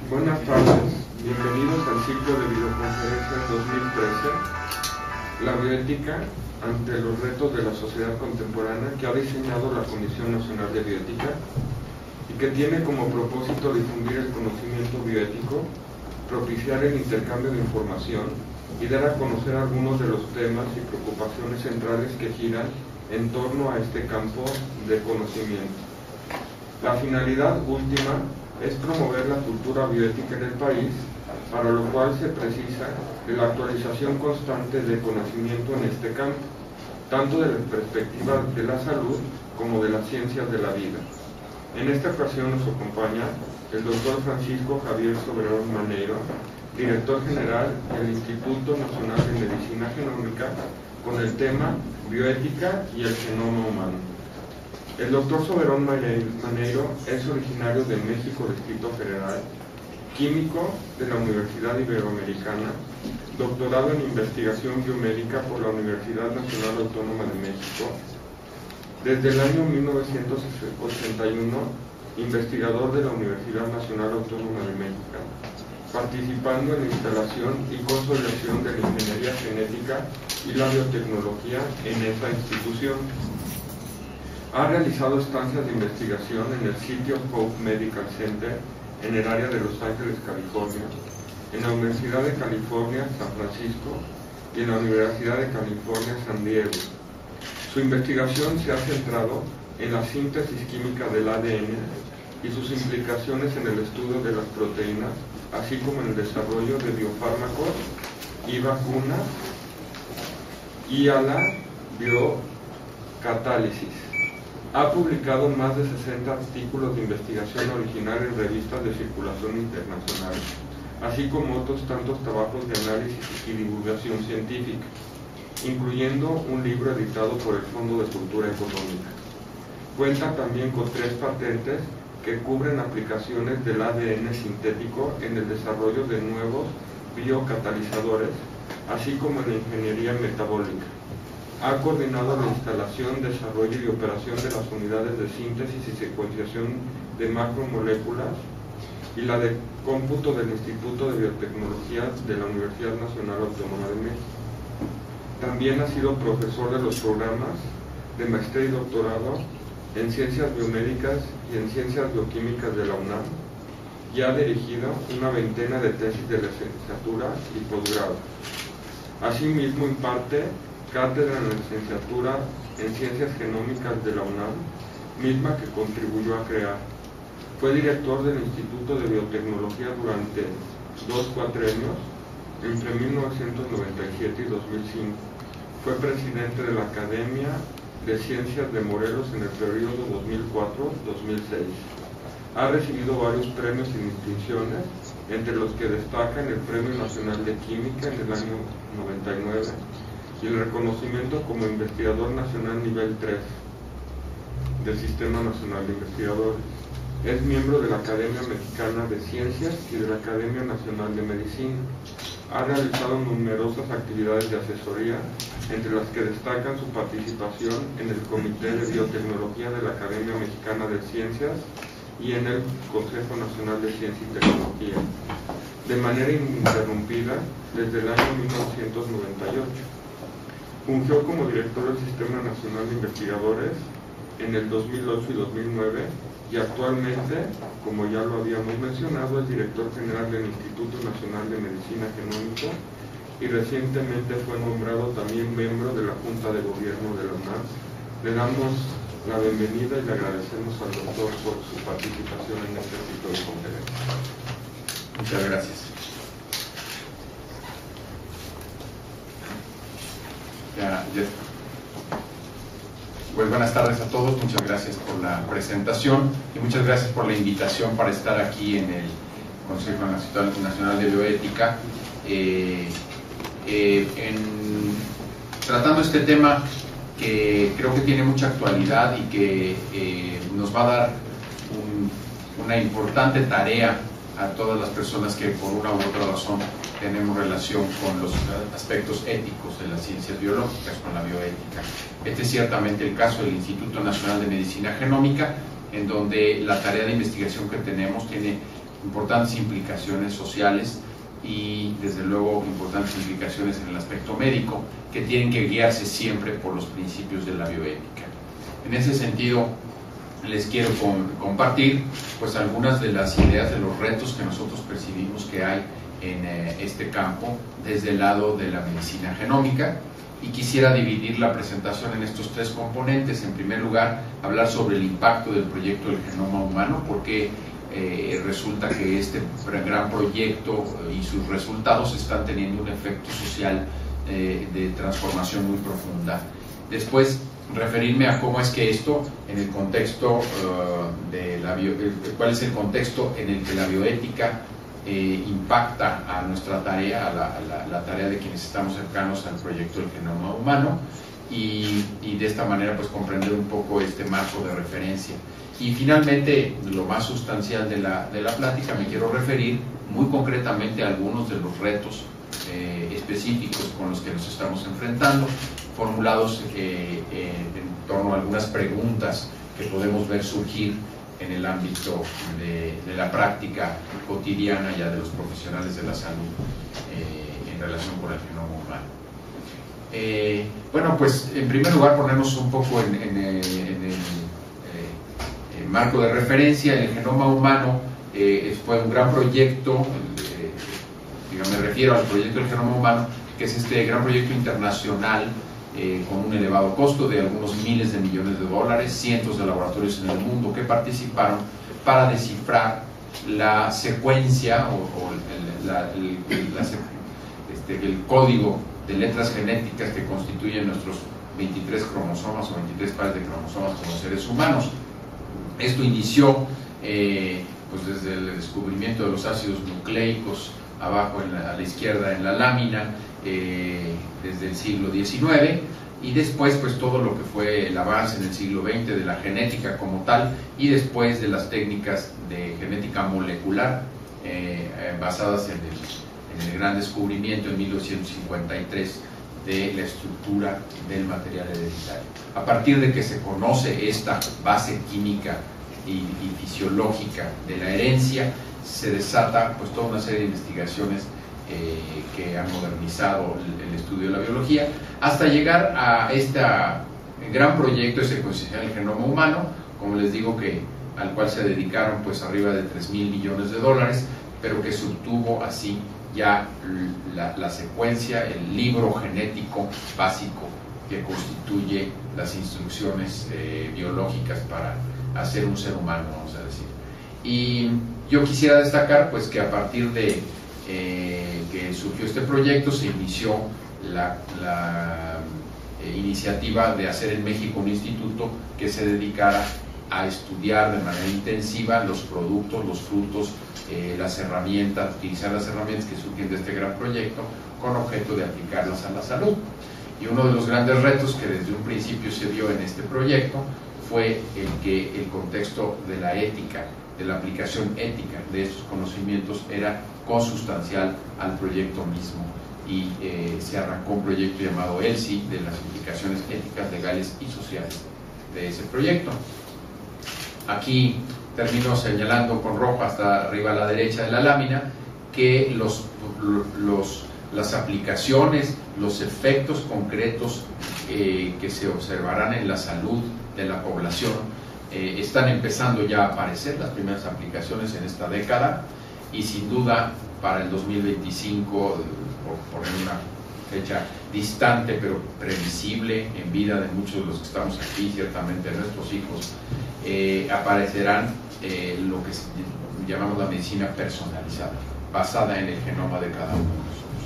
Buenas tardes, bienvenidos al ciclo de videoconferencias 2013, la bioética ante los retos de la sociedad contemporánea, que ha diseñado la Comisión Nacional de Bioética y que tiene como propósito difundir el conocimiento bioético, propiciar el intercambio de información y dar a conocer algunos de los temas y preocupaciones centrales que giran en torno a este campo de conocimiento. La finalidad última es promover la cultura bioética en el país, para lo cual se precisa de la actualización constante de conocimiento en este campo, tanto de la perspectiva de la salud como de las ciencias de la vida. En esta ocasión nos acompaña el doctor Francisco Javier Soberón Maneiro, director general del Instituto Nacional de Medicina Genómica, con el tema Bioética y el genoma humano. El doctor Soberón Maneiro es originario de México, Distrito Federal, químico de la Universidad Iberoamericana, doctorado en investigación biomédica por la Universidad Nacional Autónoma de México. Desde el año 1981, investigador de la Universidad Nacional Autónoma de México, participando en la instalación y consolidación de la ingeniería genética y la biotecnología en esa institución. Ha realizado estancias de investigación en el sitio Hope Medical Center en el área de Los Ángeles, California, en la Universidad de California, San Francisco y en la Universidad de California, San Diego. Su investigación se ha centrado en la síntesis química del ADN y sus implicaciones en el estudio de las proteínas, así como en el desarrollo de biofármacos y vacunas y a la biocatálisis. Ha publicado más de 60 artículos de investigación original en revistas de circulación internacional, así como otros tantos trabajos de análisis y divulgación científica, incluyendo un libro editado por el Fondo de Cultura Económica. Cuenta también con 3 patentes que cubren aplicaciones del ADN sintético en el desarrollo de nuevos biocatalizadores, así como en la ingeniería metabólica. Ha coordinado la instalación, desarrollo y operación de las unidades de síntesis y secuenciación de macromoléculas y la de cómputo del Instituto de Biotecnología de la Universidad Nacional Autónoma de México. También ha sido profesor de los programas de maestría y doctorado en Ciencias Biomédicas y en Ciencias Bioquímicas de la UNAM y ha dirigido una veintena de tesis de licenciatura y posgrado. Asimismo, imparte cátedra en la licenciatura en Ciencias Genómicas de la UNAM, misma que contribuyó a crear. Fue director del Instituto de Biotecnología durante 2 cuatrienios, entre 1997 y 2005. Fue presidente de la Academia de Ciencias de Morelos en el periodo 2004-2006. Ha recibido varios premios y distinciones, entre los que destacan el Premio Nacional de Química en el año 99, y el reconocimiento como investigador nacional nivel 3 del Sistema Nacional de Investigadores. Es miembro de la Academia Mexicana de Ciencias y de la Academia Nacional de Medicina. Ha realizado numerosas actividades de asesoría, entre las que destacan su participación en el Comité de Biotecnología de la Academia Mexicana de Ciencias y en el Consejo Nacional de Ciencia y Tecnología, de manera ininterrumpida desde el año 1998. Fungió como director del Sistema Nacional de Investigadores en el 2008 y 2009 y actualmente, como ya lo habíamos mencionado, es director general del Instituto Nacional de Medicina Genómica y recientemente fue nombrado también miembro de la Junta de Gobierno de la UNAM. Le damos la bienvenida y le agradecemos al doctor por su participación en este ciclo de conferencia. Muchas gracias. Ya está. Pues buenas tardes a todos, muchas gracias por la presentación y muchas gracias por la invitación para estar aquí en el Consejo Nacional de Bioética, tratando este tema que creo que tiene mucha actualidad y que nos va a dar una importante tarea a todas las personas que por una u otra razón tenemos relación con los aspectos éticos de las ciencias biológicas, con la bioética. Este es ciertamente el caso del Instituto Nacional de Medicina Genómica, en donde la tarea de investigación que tenemos tiene importantes implicaciones sociales y desde luego importantes implicaciones en el aspecto médico, que tienen que guiarse siempre por los principios de la bioética. En ese sentido, les quiero compartir pues algunas de las ideas, de los retos que nosotros percibimos que hay en este campo desde el lado de la medicina genómica, y quisiera dividir la presentación en estos tres componentes. En primer lugar, hablar sobre el impacto del proyecto del genoma humano, porque resulta que este gran proyecto y sus resultados están teniendo un efecto social de transformación muy profunda. Después, referirme a cómo es que esto, en el contexto cuál es el contexto en el que la bioética impacta a nuestra tarea, a la tarea de quienes estamos cercanos al proyecto del genoma humano, y de esta manera pues comprender un poco este marco de referencia. Y finalmente, lo más sustancial de la plática, me quiero referir muy concretamente a algunos de los retos específicos con los que nos estamos enfrentando, formulados en torno a algunas preguntas que podemos ver surgir en el ámbito de la práctica cotidiana ya de los profesionales de la salud en relación con el genoma humano. Bueno, pues en primer lugar ponernos un poco en el marco de referencia. El genoma humano fue un gran proyecto, me refiero al proyecto del genoma humano, que es este gran proyecto internacional con un elevado costo de algunos miles de millones de dólares, cientos de laboratorios en el mundo que participaron para descifrar la secuencia el código de letras genéticas que constituyen nuestros 23 cromosomas o 23 pares de cromosomas como seres humanos. Esto inició pues desde el descubrimiento de los ácidos nucleicos abajo a la izquierda en la lámina, desde el siglo XIX, y después pues todo lo que fue el avance en el siglo XX de la genética como tal, y después de las técnicas de genética molecular basadas en el gran descubrimiento en 1953 de la estructura del material hereditario. A partir de que se conoce esta base química y fisiológica de la herencia, se desata pues toda una serie de investigaciones que han modernizado el estudio de la biología, hasta llegar a este gran proyecto de secuenciación del genoma humano, como les digo, al cual se dedicaron pues arriba de 3.000 millones de dólares, pero que subtuvo así ya la secuencia, el libro genético básico que constituye las instrucciones biológicas para hacer un ser humano, vamos a decir. Y yo quisiera destacar pues que a partir de que surgió este proyecto, se inició la iniciativa de hacer en México un instituto que se dedicara a estudiar de manera intensiva los productos, los frutos, las herramientas, utilizar las herramientas que surgen de este gran proyecto con objeto de aplicarlas a la salud. Y uno de los grandes retos que desde un principio se vio en este proyecto fue el contexto de la ética, de la aplicación ética de estos conocimientos era consustancial al proyecto mismo, y se arrancó un proyecto llamado ELSI, de las implicaciones éticas, legales y sociales de ese proyecto. Aquí termino señalando con rojo hasta arriba a la derecha de la lámina que las aplicaciones, los efectos concretos que se observarán en la salud de la población están empezando ya a aparecer, las primeras aplicaciones en esta década, y sin duda para el 2025, por poner una fecha distante pero previsible en vida de muchos de los que estamos aquí, ciertamente de nuestros hijos, aparecerán lo que llamamos la medicina personalizada, basada en el genoma de cada uno de nosotros.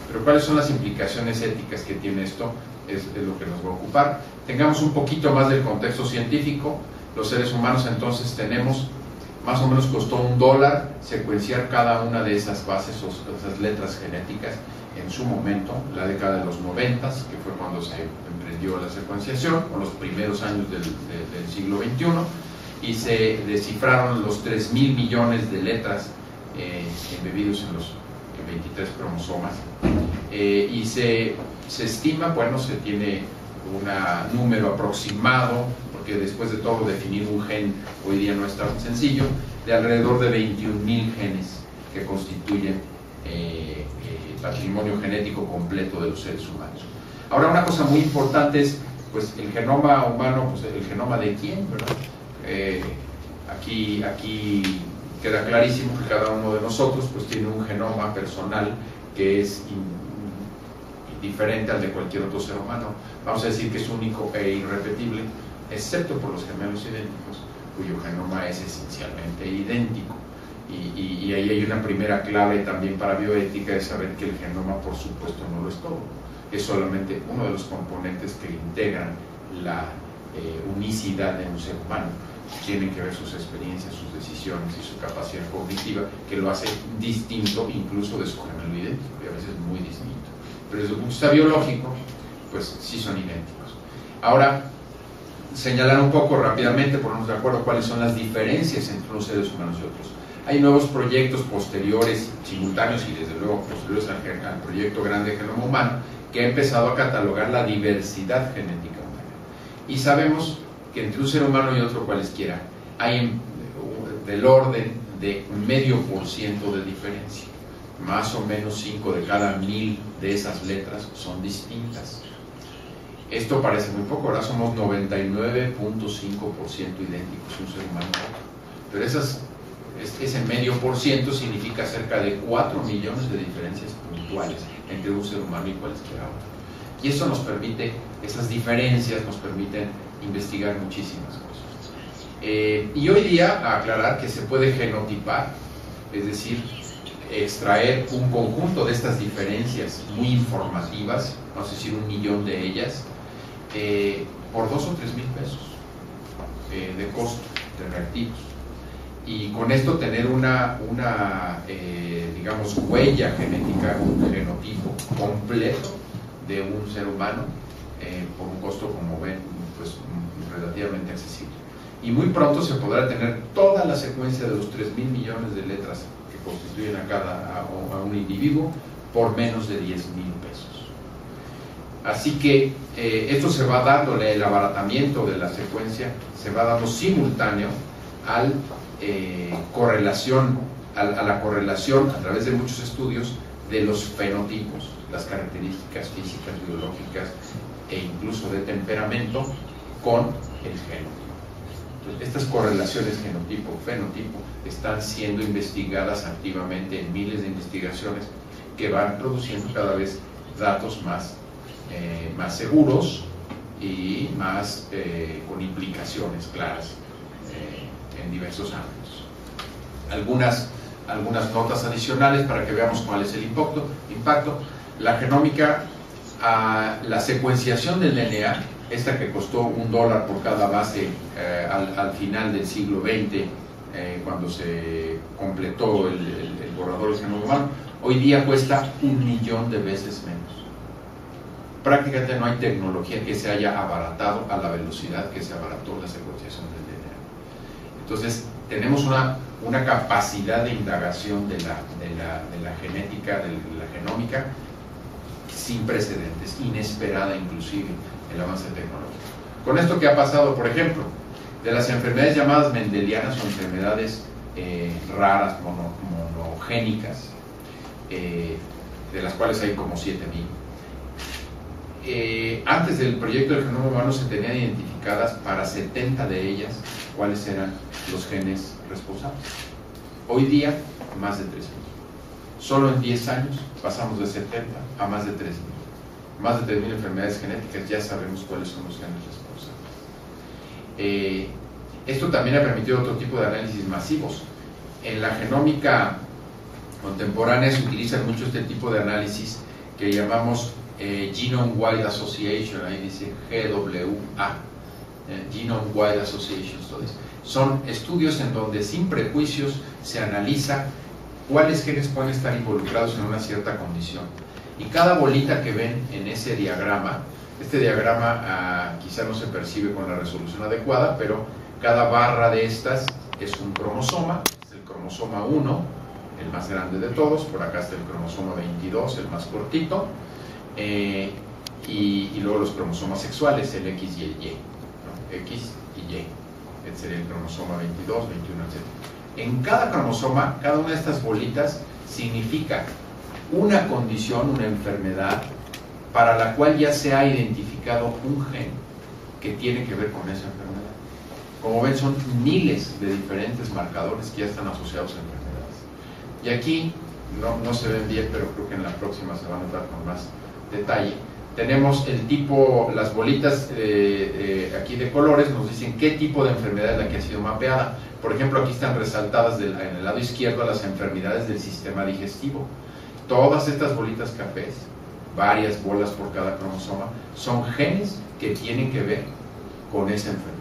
Pero ¿cuáles son las implicaciones éticas que tiene esto? Es lo que nos va a ocupar. Tengamos un poquito más del contexto científico. Los seres humanos entonces tenemos, más o menos costó $1 secuenciar cada una de esas bases o esas letras genéticas en su momento, la década de los 90, que fue cuando se emprendió la secuenciación, o los primeros años del siglo XXI, y se descifraron los 3.000 millones de letras embebidos en los 23 cromosomas, y se estima, bueno, se tiene un número aproximado, porque después de todo definir un gen hoy día no es tan sencillo, de alrededor de 21.000 genes que constituyen el patrimonio genético completo de los seres humanos. Ahora, una cosa muy importante es, pues, el genoma humano, pues, el genoma de quién, ¿verdad? Aquí queda clarísimo que cada uno de nosotros, pues, tiene un genoma personal que es diferente al de cualquier otro ser humano. Vamos a decir que es único e irrepetible, excepto por los gemelos idénticos, cuyo genoma es esencialmente idéntico. Y ahí hay una primera clave también para bioética, de saber que el genoma, por supuesto, no lo es todo. Es solamente uno de los componentes que integran la unicidad de un ser humano. Tienen que ver sus experiencias, sus decisiones y su capacidad cognitiva, que lo hace distinto incluso de su gemelo idéntico, y a veces muy distinto. Pero desde el punto de vista biológico, pues sí son idénticos. Ahora, señalar un poco rápidamente, ponernos de acuerdo cuáles son las diferencias entre unos seres humanos y otros. Hay nuevos proyectos posteriores, simultáneos y desde luego posteriores al proyecto grande de genoma humano, que ha empezado a catalogar la diversidad genética humana. Y sabemos que entre un ser humano y otro cualesquiera hay del orden de 0,5% de diferencia. Más o menos 5 de cada 1000 de esas letras son distintas. Esto parece muy poco, ahora somos 99.5% idénticos un ser humano a otro. Pero ese 0,5% significa cerca de 4 millones de diferencias puntuales entre un ser humano y cualquiera otro. Y eso nos permite, esas diferencias nos permiten investigar muchísimas cosas. Y hoy día aclarar que se puede genotipar, es decir, extraer un conjunto de estas diferencias muy informativas, vamos a decir 1 millón de ellas, por 2 o 3 mil pesos de costo de reactivos. Y con esto tener una digamos, huella genética, un genotipo completo de un ser humano por un costo, como ven, pues relativamente accesible. Y muy pronto se podrá tener toda la secuencia de los 3.000 millones de letras que constituyen a un individuo por menos de 10.000 pesos. Así que esto se va dándole, el abaratamiento de la secuencia se va dando simultáneo a la correlación a través de muchos estudios de los fenotipos, las características físicas, biológicas e incluso de temperamento con el genotipo. Entonces, estas correlaciones genotipo-fenotipo están siendo investigadas activamente en miles de investigaciones que van produciendo cada vez datos más seguros y más con implicaciones claras en diversos ámbitos. Algunas notas adicionales para que veamos cuál es el impacto. La genómica, la secuenciación del DNA, esta que costó $1 por cada base al final del siglo XX, cuando se completó el borrador del genoma humano, hoy día cuesta 1 millón de veces menos. Prácticamente no hay tecnología que se haya abaratado a la velocidad que se abarató la secuenciación del DNA. Entonces, tenemos una capacidad de indagación de la genética, de la genómica, sin precedentes, inesperada inclusive, el avance tecnológico. Con esto que ha pasado, por ejemplo, de las enfermedades llamadas mendelianas o enfermedades raras, monogénicas, de las cuales hay como 7.000. Antes del proyecto del genoma humano se tenían identificadas para 70 de ellas cuáles eran los genes responsables. Hoy día, más de 3.000. Solo en 10 años pasamos de 70 a más de 3.000. Más de 3.000 enfermedades genéticas, ya sabemos cuáles son los genes responsables. Esto también ha permitido otro tipo de análisis masivos. En la genómica contemporánea se utilizan mucho este tipo de análisis que llamamos Genome Wide Association, ahí dice GWA, Genome Wide Association Studies. Son estudios en donde sin prejuicios se analiza cuáles genes pueden estar involucrados en una cierta condición. Y cada bolita que ven en ese diagrama, este diagrama quizá no se percibe con la resolución adecuada, pero cada barra de estas es un cromosoma, es el cromosoma 1, el más grande de todos, por acá está el cromosoma 22, el más cortito, y luego los cromosomas sexuales, el X y el Y, ¿no? X y Y. sería el cromosoma 22, 21, etc. En cada cromosoma, cada una de estas bolitas significa una condición, una enfermedad, para la cual ya se ha identificado un gen que tiene que ver con esa enfermedad. Como ven, son miles de diferentes marcadores que ya están asociados a enfermedades. Y aquí, no se ven bien, pero creo que en la próxima se van a notar con más detalle. Tenemos el tipo, las bolitas aquí de colores nos dicen qué tipo de enfermedad es la que ha sido mapeada. Por ejemplo, aquí están resaltadas en el lado izquierdo las enfermedades del sistema digestivo. Todas estas bolitas cafés, varias bolas por cada cromosoma, son genes que tienen que ver con esa enfermedad.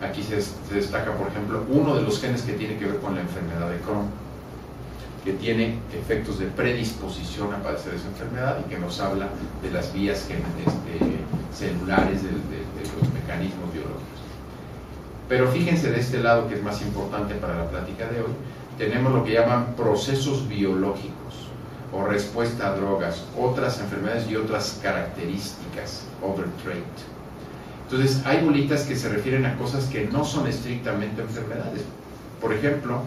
Aquí se destaca, por ejemplo, uno de los genes que tiene que ver con la enfermedad de Crohn, que tiene efectos de predisposición a padecer esa enfermedad y que nos habla de las vías celulares de los mecanismos biológicos. Pero fíjense de este lado, que es más importante para la plática de hoy, tenemos lo que llaman procesos biológicos o respuesta a drogas, otras enfermedades y otras características, other trait. Entonces hay bolitas que se refieren a cosas que no son estrictamente enfermedades. Por ejemplo,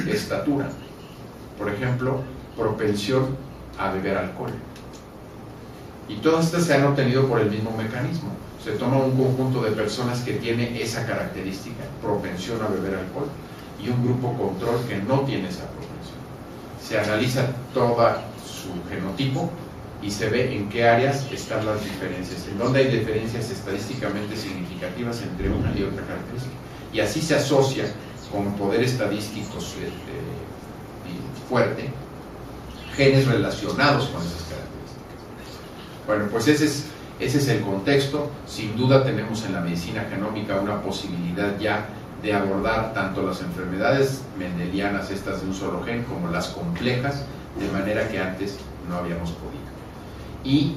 estatura. Por ejemplo, propensión a beber alcohol. Y todas estas se han obtenido por el mismo mecanismo. Se toma un conjunto de personas que tiene esa característica, propensión a beber alcohol, y un grupo control que no tiene esa propensión. Se analiza todo su genotipo y se ve en qué áreas están las diferencias, en dónde hay diferencias estadísticamente significativas entre una y otra característica. Y así se asocia con poder estadístico fuerte genes relacionados con esas características. Bueno, pues ese es el contexto. Sin duda tenemos en la medicina genómica una posibilidad ya de abordar tanto las enfermedades mendelianas, estas de un solo gen, como las complejas, de manera que antes no habíamos podido. Y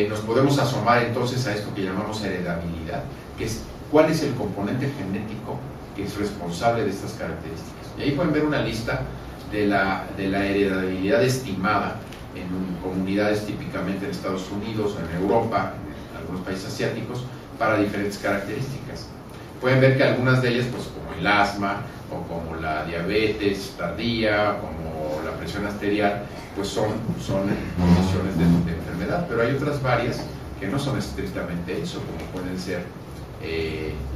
nos podemos asomar entonces a esto que llamamos heredabilidad, que es cuál es el componente genético que es responsable de estas características. Y ahí pueden ver una lista de la heredabilidad estimada en comunidades típicamente en Estados Unidos, en Europa, en algunos países asiáticos, para diferentes características. Pueden ver que algunas de ellas, pues como el asma, o como la diabetes tardía, como la presión arterial, pues son condiciones de enfermedad, pero hay otras varias que no son estrictamente eso, como pueden ser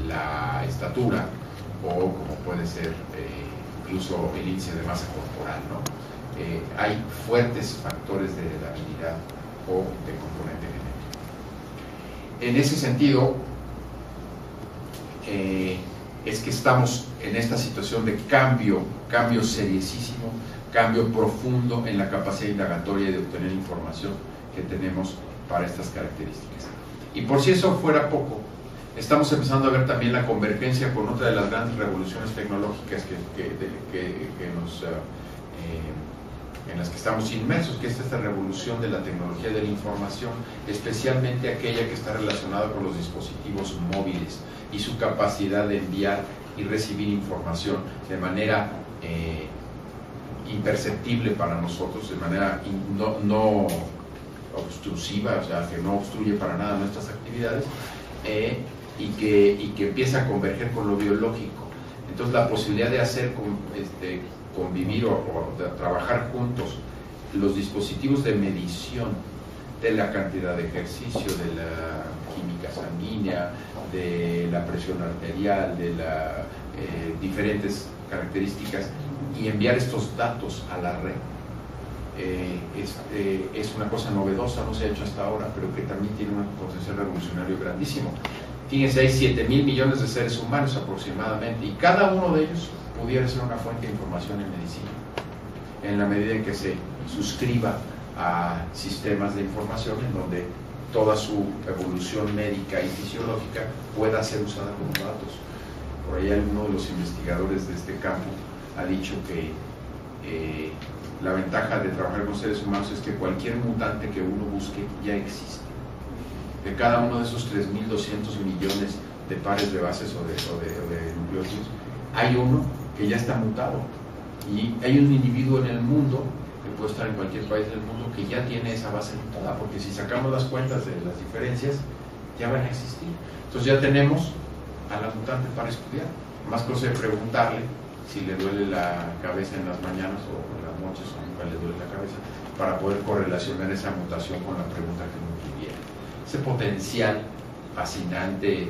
la estatura, o como puede ser incluso el índice de masa corporal, ¿no? Hay fuertes factores de heredabilidad o de componente genético. En ese sentido, es que estamos en esta situación de cambio seriosísimo, cambio profundo en la capacidad indagatoria de obtener información que tenemos para estas características. Y por si eso fuera poco, estamos empezando a ver también la convergencia con otra de las grandes revoluciones tecnológicas en las que estamos inmersos, que es esta revolución de la tecnología de la información, especialmente aquella que está relacionada con los dispositivos móviles y su capacidad de enviar y recibir información de manera imperceptible para nosotros, de manera no obstrusiva, o sea, que no obstruye para nada nuestras actividades, y que empieza a converger con lo biológico. Entonces la posibilidad de hacer convivir o de trabajar juntos los dispositivos de medición de la cantidad de ejercicio, de la química sanguínea, de la presión arterial, de las diferentes características, y enviar estos datos a la red es una cosa novedosa, no se ha hecho hasta ahora, pero que también tiene un potencial revolucionario grandísimo. Fíjense, hay 7.000 millones de seres humanos aproximadamente, y cada uno de ellos pudiera ser una fuente de información en medicina, en la medida en que se suscriba a sistemas de información en donde toda su evolución médica y fisiológica pueda ser usada como datos. Por ahí alguno de los investigadores de este campo ha dicho que la ventaja de trabajar con seres humanos es que cualquier mutante que uno busque ya existe. De cada uno de esos 3.200 millones de pares de bases o de nucleótidos, hay uno que ya está mutado, y hay un individuo en el mundo, que puede estar en cualquier país del mundo, que ya tiene esa base mutada, porque si sacamos las cuentas de las diferencias, ya van a existir. Entonces ya tenemos a la mutante para estudiar. más cosa de preguntarle si le duele la cabeza en las mañanas o en las noches o nunca le duele la cabeza, para poder correlacionar esa mutación con la pregunta que no tuviera. Ese potencial fascinante,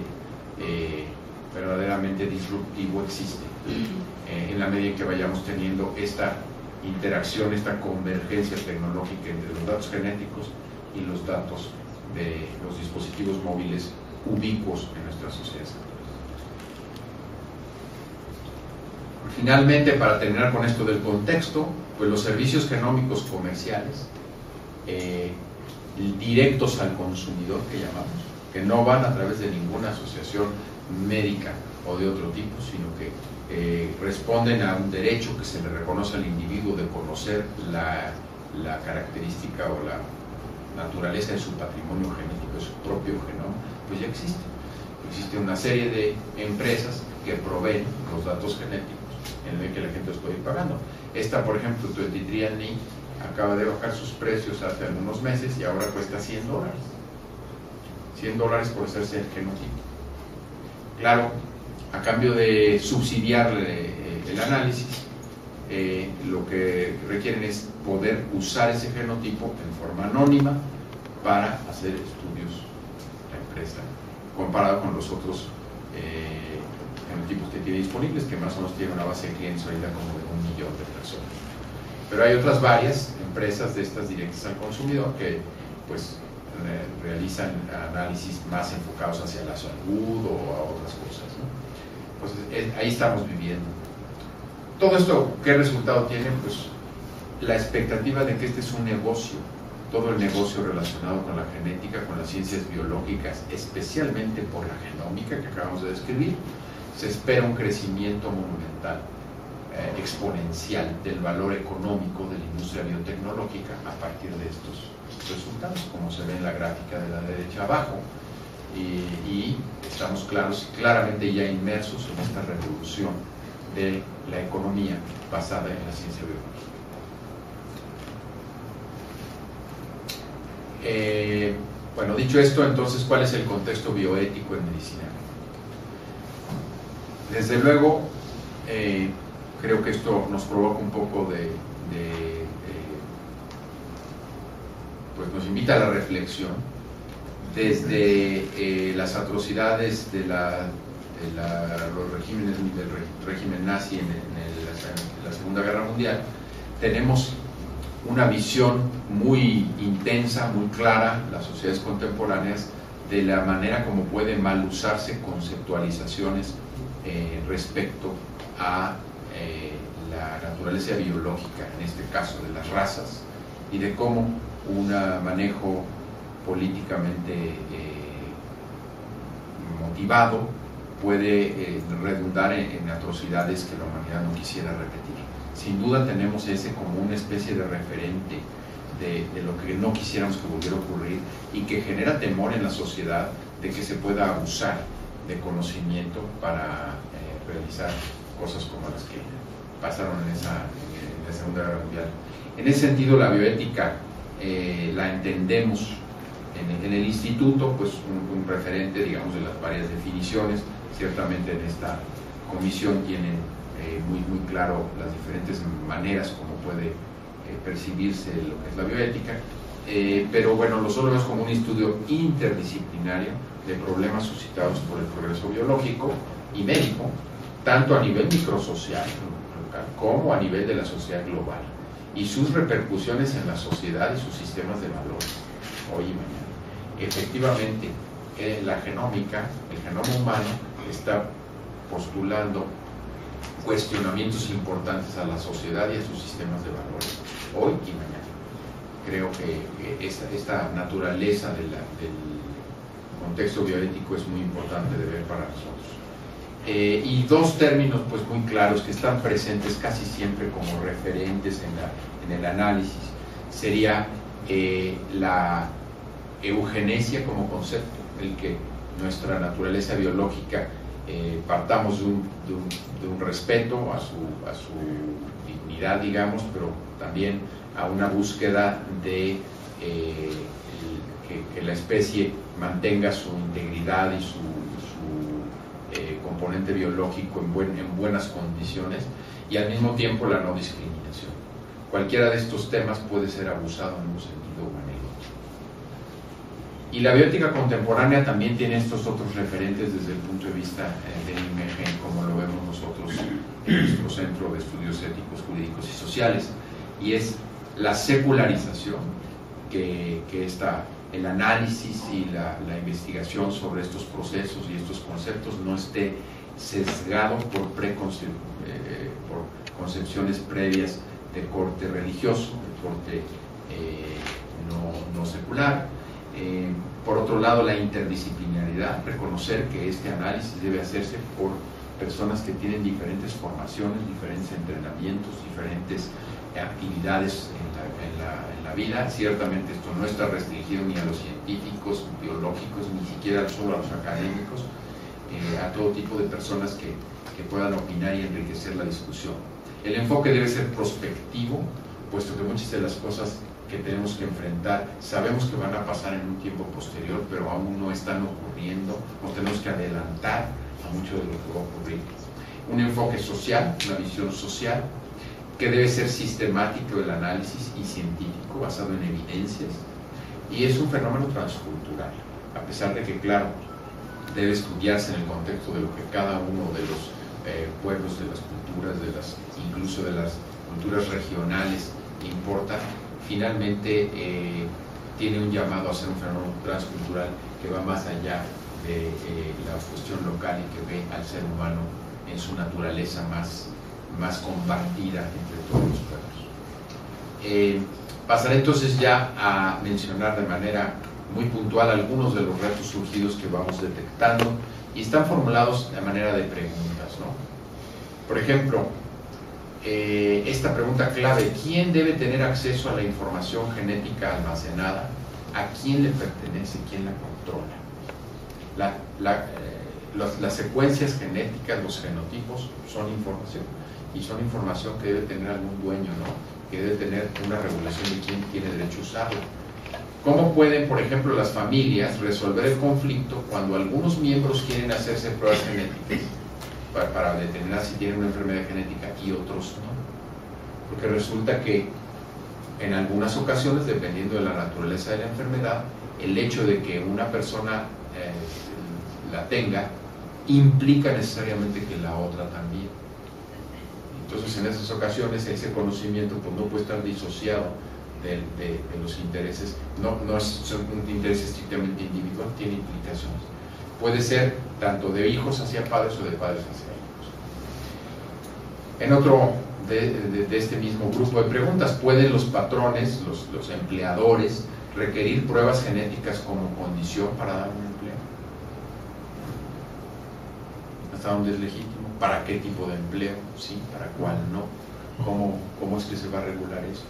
verdaderamente disruptivo existe en la medida en que vayamos teniendo esta interacción, esta convergencia tecnológica entre los datos genéticos y los datos de los dispositivos móviles ubicuos en nuestras sociedades. Finalmente, para terminar con esto del contexto, pues los servicios genómicos comerciales directos al consumidor, que llamamos, que no van a través de ninguna asociación médica o de otro tipo, sino que responden a un derecho que se le reconoce al individuo de conocer la característica o la naturaleza de su patrimonio genético, de su propio genoma, pues ya existe. Existe una serie de empresas que proveen los datos genéticos en el que la gente los puede ir pagando. Esta, por ejemplo, 23andMe, acaba de bajar sus precios hace algunos meses y ahora cuesta $100. $100 por hacerse el genotipo. Claro, a cambio de subsidiarle el análisis, lo que requieren es poder usar ese genotipo en forma anónima para hacer estudios la empresa, comparado con los otros genotipos que tiene disponibles, que más o menos tiene una base de clientes ahorita como de 1 millón de personas. Pero hay otras varias empresas de estas directas al consumidor que pues realizan análisis más enfocados hacia la salud o a otras cosas, ¿no? Pues ahí estamos viviendo. Todo esto, ¿qué resultado tiene? Pues la expectativa de que este es un negocio, todo el negocio relacionado con la genética, con las ciencias biológicas, especialmente por la genómica que acabamos de describir. Se espera un crecimiento monumental, exponencial del valor económico de la industria biotecnológica a partir de estos resultados, como se ve en la gráfica de la derecha abajo, y estamos claramente ya inmersos en esta revolución de la economía basada en la ciencia biológica. Bueno, dicho esto, entonces, ¿cuál es el contexto bioético en medicina? Desde luego, creo que esto nos provoca un poco pues nos invita a la reflexión desde las atrocidades de los regímenes del régimen nazi en la Segunda Guerra Mundial. Tenemos una visión muy intensa, muy clara, las sociedades contemporáneas, de la manera como pueden mal usarse conceptualizaciones respecto a la naturaleza biológica, en este caso de las razas, y de cómo un manejo políticamente motivado puede redundar en atrocidades que la humanidad no quisiera repetir. Sin duda tenemos ese como una especie de referente de lo que no quisiéramos que volviera a ocurrir y que genera temor en la sociedad de que se pueda abusar de conocimiento para realizar cosas como las que pasaron en la Segunda Guerra Mundial. En ese sentido, la bioética la entendemos en el instituto, pues un referente, digamos, de las varias definiciones. Ciertamente en esta comisión tienen muy claro las diferentes maneras como puede percibirse lo que es la bioética, pero bueno, nosotros lo vemos como un estudio interdisciplinario de problemas suscitados por el progreso biológico y médico, tanto a nivel microsocial local como a nivel de la sociedad global, y sus repercusiones en la sociedad y sus sistemas de valores, hoy y mañana. Efectivamente, la genómica, el genoma humano, está postulando cuestionamientos importantes a la sociedad y a sus sistemas de valores, hoy y mañana. Creo que esta naturaleza del contexto bioético es muy importante de ver para nosotros. Y dos términos pues muy claros que están presentes casi siempre como referentes en el análisis sería la eugenesia como concepto, el que nuestra naturaleza biológica partamos de un respeto a su dignidad, digamos, pero también a una búsqueda de que la especie mantenga su integridad y su componente básicamente biológico en buenas condiciones, y al mismo tiempo la no discriminación. Cualquiera de estos temas puede ser abusado en un sentido o en el otro. Y la biótica contemporánea también tiene estos otros referentes desde el punto de vista del IMG, como lo vemos nosotros en nuestro Centro de Estudios Éticos, Jurídicos y Sociales, y es la secularización, que el análisis y la investigación sobre estos procesos y estos conceptos no esté sesgado por concepciones previas de corte religioso, de corte no secular. Por otro lado, la interdisciplinaridad, reconocer que este análisis debe hacerse por personas que tienen diferentes formaciones, diferentes entrenamientos, diferentes actividades en la vida. Ciertamente esto no está restringido ni a los científicos, biológicos, ni siquiera solo a los académicos, a todo tipo de personas que puedan opinar y enriquecer la discusión. El enfoque debe ser prospectivo, puesto que muchas de las cosas que tenemos que enfrentar sabemos que van a pasar en un tiempo posterior, pero aún no están ocurriendo, nos tenemos que adelantar a mucho de lo que va a ocurrir. Un enfoque social, una visión social, que debe ser sistemático el análisis y científico, basado en evidencias, y es un fenómeno transcultural, a pesar de que, claro, debe estudiarse en el contexto de lo que cada uno de los pueblos, de las culturas, incluso de las culturas regionales importa. Finalmente tiene un llamado a ser un fenómeno transcultural que va más allá de la cuestión local y que ve al ser humano en su naturaleza más compartida entre todos los pueblos. Pasaré entonces ya a mencionar de manera muy puntual algunos de los retos surgidos que vamos detectando, y están formulados de manera de preguntas, ¿no? Por ejemplo, esta pregunta clave: ¿quién debe tener acceso a la información genética almacenada? ¿A quién le pertenece? ¿Quién la controla? Las secuencias genéticas, los genotipos, son información, y son información que debe tener algún dueño, ¿no? Que debe tener una regulación de quién tiene derecho a usarlo. ¿Cómo pueden, por ejemplo, las familias resolver el conflicto cuando algunos miembros quieren hacerse pruebas genéticas para determinar si tienen una enfermedad genética y otros no? Porque resulta que en algunas ocasiones, dependiendo de la naturaleza de la enfermedad, el hecho de que una persona la tenga implica necesariamente que la otra también. Entonces, en esas ocasiones, ese conocimiento pues no puede estar disociado de los intereses. No es un interés estrictamente individual, tiene implicaciones. Puede ser tanto de hijos hacia padres o de padres hacia hijos. En otro de este mismo grupo de preguntas: ¿pueden los patrones, los empleadores, requerir pruebas genéticas como condición para dar un empleo? ¿Hasta dónde es legítimo? ¿Para qué tipo de empleo? Sí, ¿para cuál no? ¿Cómo es que se va a regular eso?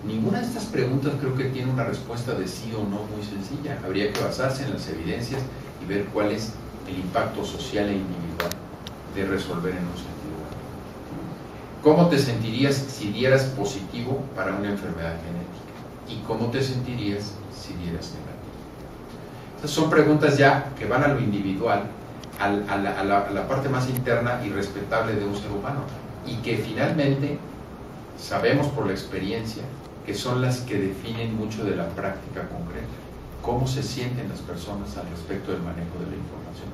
Ninguna de estas preguntas creo que tiene una respuesta de sí o no muy sencilla. Habría que basarse en las evidencias y ver cuál es el impacto social e individual de resolver en un sentido. ¿Cómo te sentirías si dieras positivo para una enfermedad genética? ¿Y cómo te sentirías si dieras negativo? Estas son preguntas ya que van a lo individual, a la parte más interna y respetable de un ser humano, y que finalmente sabemos por la experiencia que son las que definen mucho de la práctica concreta, cómo se sienten las personas al respecto del manejo de la información.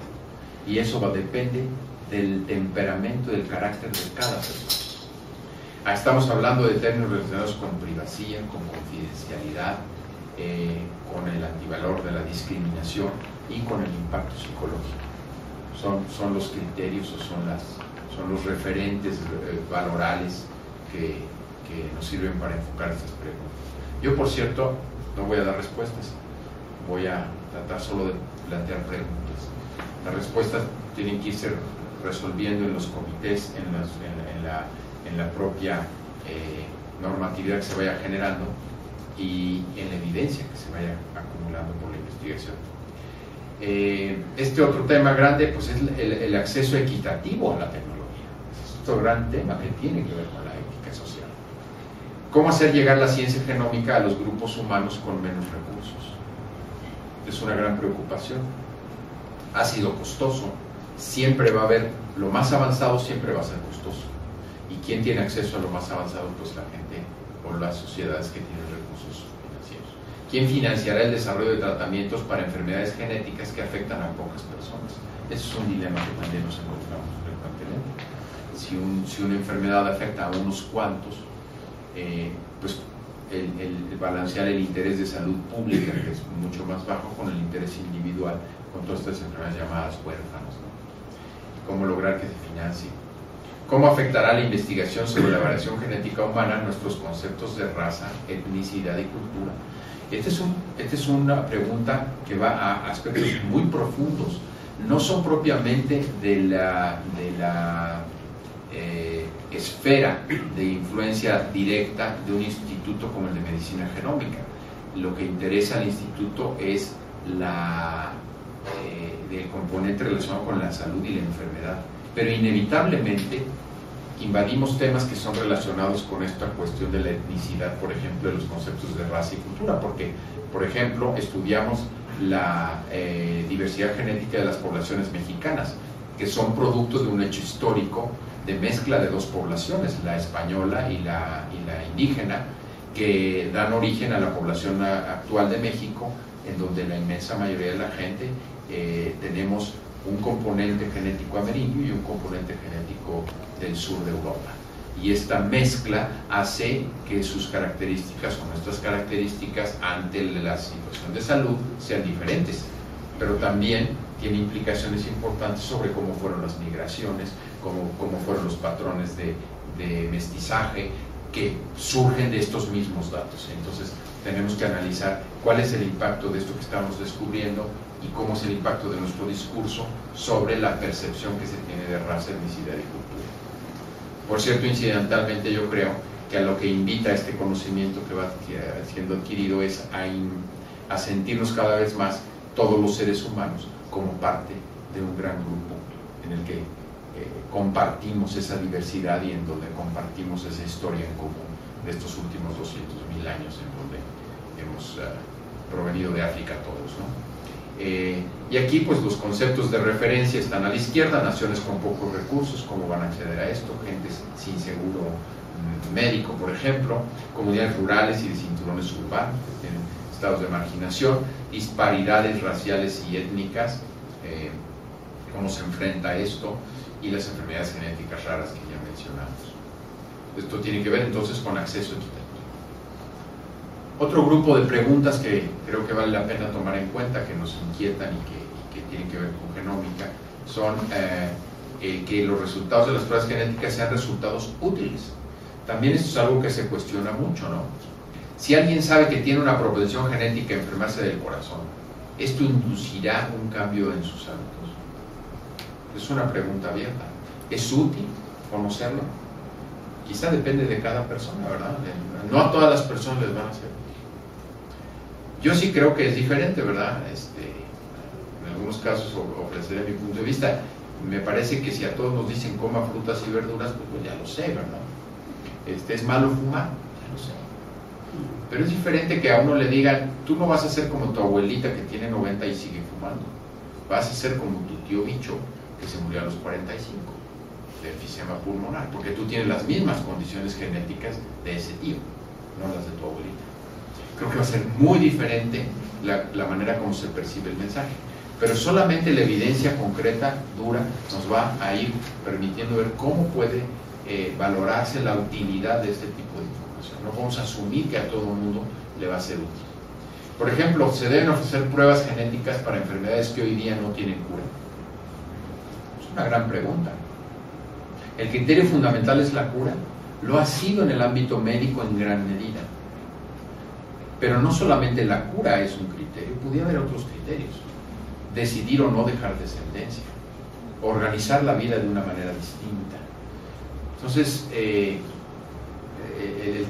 Y eso depende del temperamento, del carácter de cada persona. Estamos hablando de términos relacionados con privacidad, con confidencialidad, con el antivalor de la discriminación y con el impacto psicológico. Son los criterios o son los referentes valorales que nos sirven para enfocar estas preguntas. Yo, por cierto, no voy a dar respuestas, voy a tratar solo de plantear preguntas. Las respuestas tienen que irse resolviendo en los comités, en la propia normatividad que se vaya generando y en la evidencia que se vaya acumulando por la investigación. Este otro tema grande pues es el acceso equitativo a la tecnología. Es otro gran tema que tiene que ver con la ética social. ¿Cómo hacer llegar la ciencia genómica a los grupos humanos con menos recursos? Es una gran preocupación. Ha sido costoso, siempre va a haber, lo más avanzado siempre va a ser costoso. ¿Y quién tiene acceso a lo más avanzado? Pues la gente o las sociedades que tienen recursos financieros. ¿Quién financiará el desarrollo de tratamientos para enfermedades genéticas que afectan a pocas personas? Ese es un dilema que también nos encontramos frecuentemente. Si una enfermedad afecta a unos cuantos, pues el balancear el interés de salud pública, que es mucho más bajo, con el interés individual, con todas estas enfermedades llamadas huérfanas, ¿no? ¿Cómo lograr que se financie? ¿Cómo afectará la investigación sobre la variación genética humana nuestros conceptos de raza, etnicidad y cultura? Esta es una pregunta que va a aspectos muy profundos. No son propiamente de la esfera de influencia directa de un instituto como el de medicina genómica. Lo que interesa al instituto es el componente relacionado con la salud y la enfermedad, pero inevitablemente invadimos temas que son relacionados con esta cuestión de la etnicidad, por ejemplo, de los conceptos de raza y cultura, porque, por ejemplo, estudiamos la diversidad genética de las poblaciones mexicanas, que son producto de un hecho histórico de mezcla de dos poblaciones, la española y la indígena, que dan origen a la población actual de México, en donde la inmensa mayoría de la gente tenemos un componente genético amerindio y un componente genético del sur de Europa. Y esta mezcla hace que sus características o nuestras características ante la situación de salud sean diferentes, pero también tiene implicaciones importantes sobre cómo fueron las migraciones, cómo fueron los patrones de mestizaje que surgen de estos mismos datos. Entonces tenemos que analizar cuál es el impacto de esto que estamos descubriendo y cómo es el impacto de nuestro discurso sobre la percepción que se tiene de raza, etnicidad y cultura. Por cierto, incidentalmente yo creo que a lo que invita este conocimiento que va siendo adquirido es a sentirnos cada vez más todos los seres humanos como parte de un gran grupo en el que compartimos esa diversidad y en donde compartimos esa historia en común de estos últimos 200.000 años en donde hemos provenido de África todos, ¿no? Y aquí pues los conceptos de referencia están a la izquierda: naciones con pocos recursos, cómo van a acceder a esto, gentes sin seguro médico, por ejemplo, comunidades rurales y de cinturones urbanos que tienen estados de marginación, disparidades raciales y étnicas, cómo se enfrenta a esto, y las enfermedades genéticas raras que ya mencionamos. Esto tiene que ver entonces con acceso equitativo. Otro grupo de preguntas que creo que vale la pena tomar en cuenta, que nos inquietan y que tienen que ver con genómica, son que los resultados de las pruebas genéticas sean resultados útiles. También esto es algo que se cuestiona mucho, ¿no? Si alguien sabe que tiene una propensión genética a enfermarse del corazón, ¿esto inducirá un cambio en sus hábitos? Es una pregunta abierta. ¿Es útil conocerlo? Quizá depende de cada persona, ¿verdad? No a todas las personas les van a hacer. Yo sí creo que es diferente, ¿verdad? En algunos casos ofreceré mi punto de vista. Me parece que si a todos nos dicen coma frutas y verduras, pues ya lo sé, ¿verdad? ¿Es malo fumar? Ya lo sé. Pero es diferente que a uno le digan: tú no vas a ser como tu abuelita que tiene 90 y sigue fumando. Vas a ser como tu tío bicho que se murió a los 45 de enfisema pulmonar, porque tú tienes las mismas condiciones genéticas de ese tío, no las de tu abuelita. Creo que va a ser muy diferente la manera como se percibe el mensaje, pero solamente la evidencia concreta, dura, nos va a ir permitiendo ver cómo puede valorarse la utilidad de este tipo de información. No podemos asumir que a todo el mundo le va a ser útil. Por ejemplo, se deben ofrecer pruebas genéticas para enfermedades que hoy día no tienen cura. Es una gran pregunta. ¿El criterio fundamental es la cura? Lo ha sido en el ámbito médico en gran medida. Pero no solamente la cura es un criterio, podría haber otros criterios. Decidir o no dejar descendencia, organizar la vida de una manera distinta. Entonces, el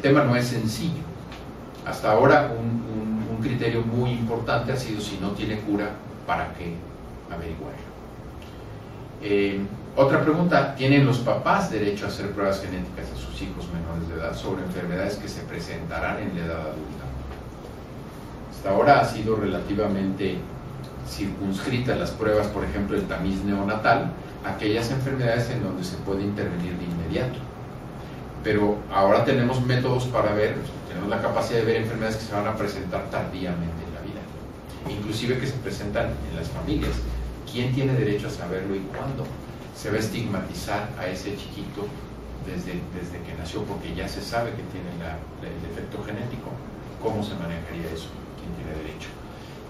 tema no es sencillo. Hasta ahora un criterio muy importante ha sido: si no tiene cura, ¿para qué averiguarlo? Otra pregunta: ¿tienen los papás derecho a hacer pruebas genéticas a sus hijos menores de edad sobre enfermedades que se presentarán en la edad adulta? Hasta ahora ha sido relativamente circunscritas las pruebas, por ejemplo, el tamiz neonatal, a aquellas enfermedades en donde se puede intervenir de inmediato. Pero ahora tenemos métodos para ver, tenemos la capacidad de ver enfermedades que se van a presentar tardíamente en la vida, inclusive que se presentan en las familias. ¿Quién tiene derecho a saberlo y cuándo? Se va a estigmatizar a ese chiquito desde que nació, porque ya se sabe que tiene el defecto genético. ¿Cómo se manejaría eso? ¿Quién tiene derecho?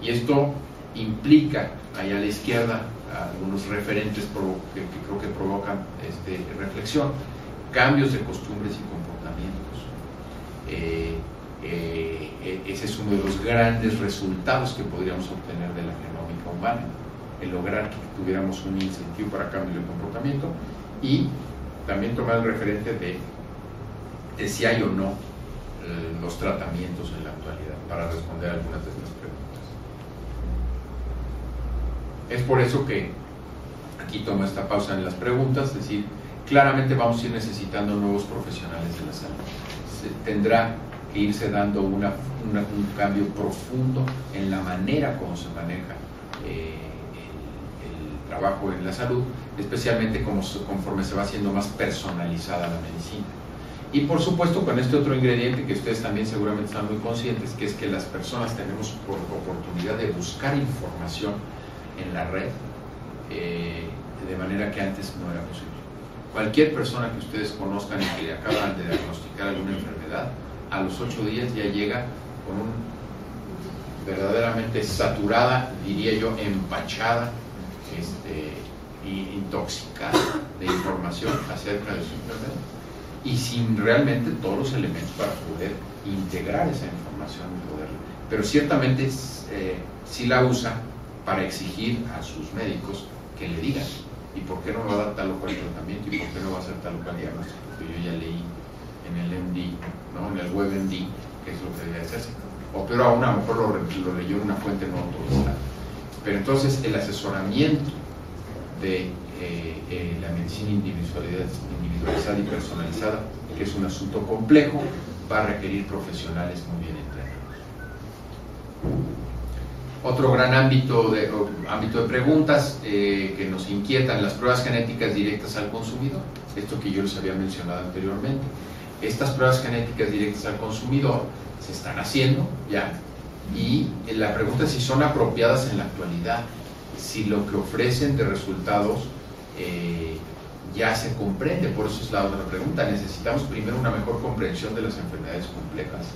Y esto implica, ahí a la izquierda, algunos referentes que creo que provocan reflexión, cambios de costumbres y comportamientos. Ese es uno de los grandes resultados que podríamos obtener de la genómica humana, el lograr que tuviéramos un incentivo para cambio de comportamiento, y también tomar el referente de si hay o no los tratamientos en la actualidad para responder a algunas de estas preguntas. Es por eso que aquí tomo esta pausa en las preguntas, es decir, claramente vamos a ir necesitando nuevos profesionales de la salud. Tendrá que irse dando un cambio profundo en la manera como se maneja el trabajo en la salud, especialmente conforme se va haciendo más personalizada la medicina. Y por supuesto con este otro ingrediente que ustedes también seguramente están muy conscientes, que es que las personas tenemos oportunidad de buscar información en la red de manera que antes no era posible. Cualquier persona que ustedes conozcan y que le acaban de diagnosticar alguna enfermedad, a los 8 días ya llega con verdaderamente saturada, diría yo, empachada, intoxicada de información acerca de su enfermedad, y sin realmente todos los elementos para poder integrar esa información y poderla. Pero ciertamente sí la usa para exigir a sus médicos que le digan, ¿y por qué no me va a dar tal o cual tratamiento? ¿Y por qué no va a hacer tal o cual diagnóstico? Porque yo ya leí en el MD, ¿no? En el WebMD, que es lo que debe hacerse. O peor aún, a lo mejor lo leyó en una fuente no autorizada. Pero entonces el asesoramiento de la medicina individualizada y personalizada, que es un asunto complejo, va a requerir profesionales muy bien entrenados. Otro gran ámbito de preguntas que nos inquietan: las pruebas genéticas directas al consumidor. Esto que yo les había mencionado anteriormente. Estas pruebas genéticas directas al consumidor se están haciendo ya, y la pregunta es si son apropiadas en la actualidad, si lo que ofrecen de resultados ya se comprende. Por eso es la otra pregunta. Necesitamos primero una mejor comprensión de las enfermedades complejas.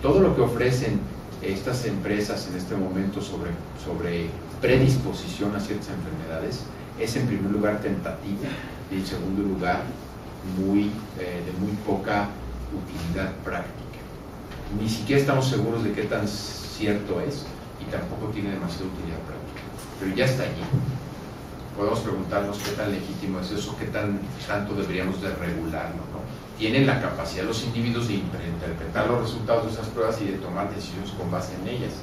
Todo lo que ofrecen estas empresas en este momento sobre predisposición a ciertas enfermedades es, en primer lugar, tentativa, y en segundo lugar de muy poca utilidad práctica. Ni siquiera estamos seguros de qué tan cierto es, y tampoco tiene demasiada utilidad práctica, pero ya está allí. Podemos preguntarnos qué tan legítimo es eso, qué tanto deberíamos de regularlo, ¿no? Tienen la capacidad los individuos de interpretar los resultados de esas pruebas y de tomar decisiones con base en ellas.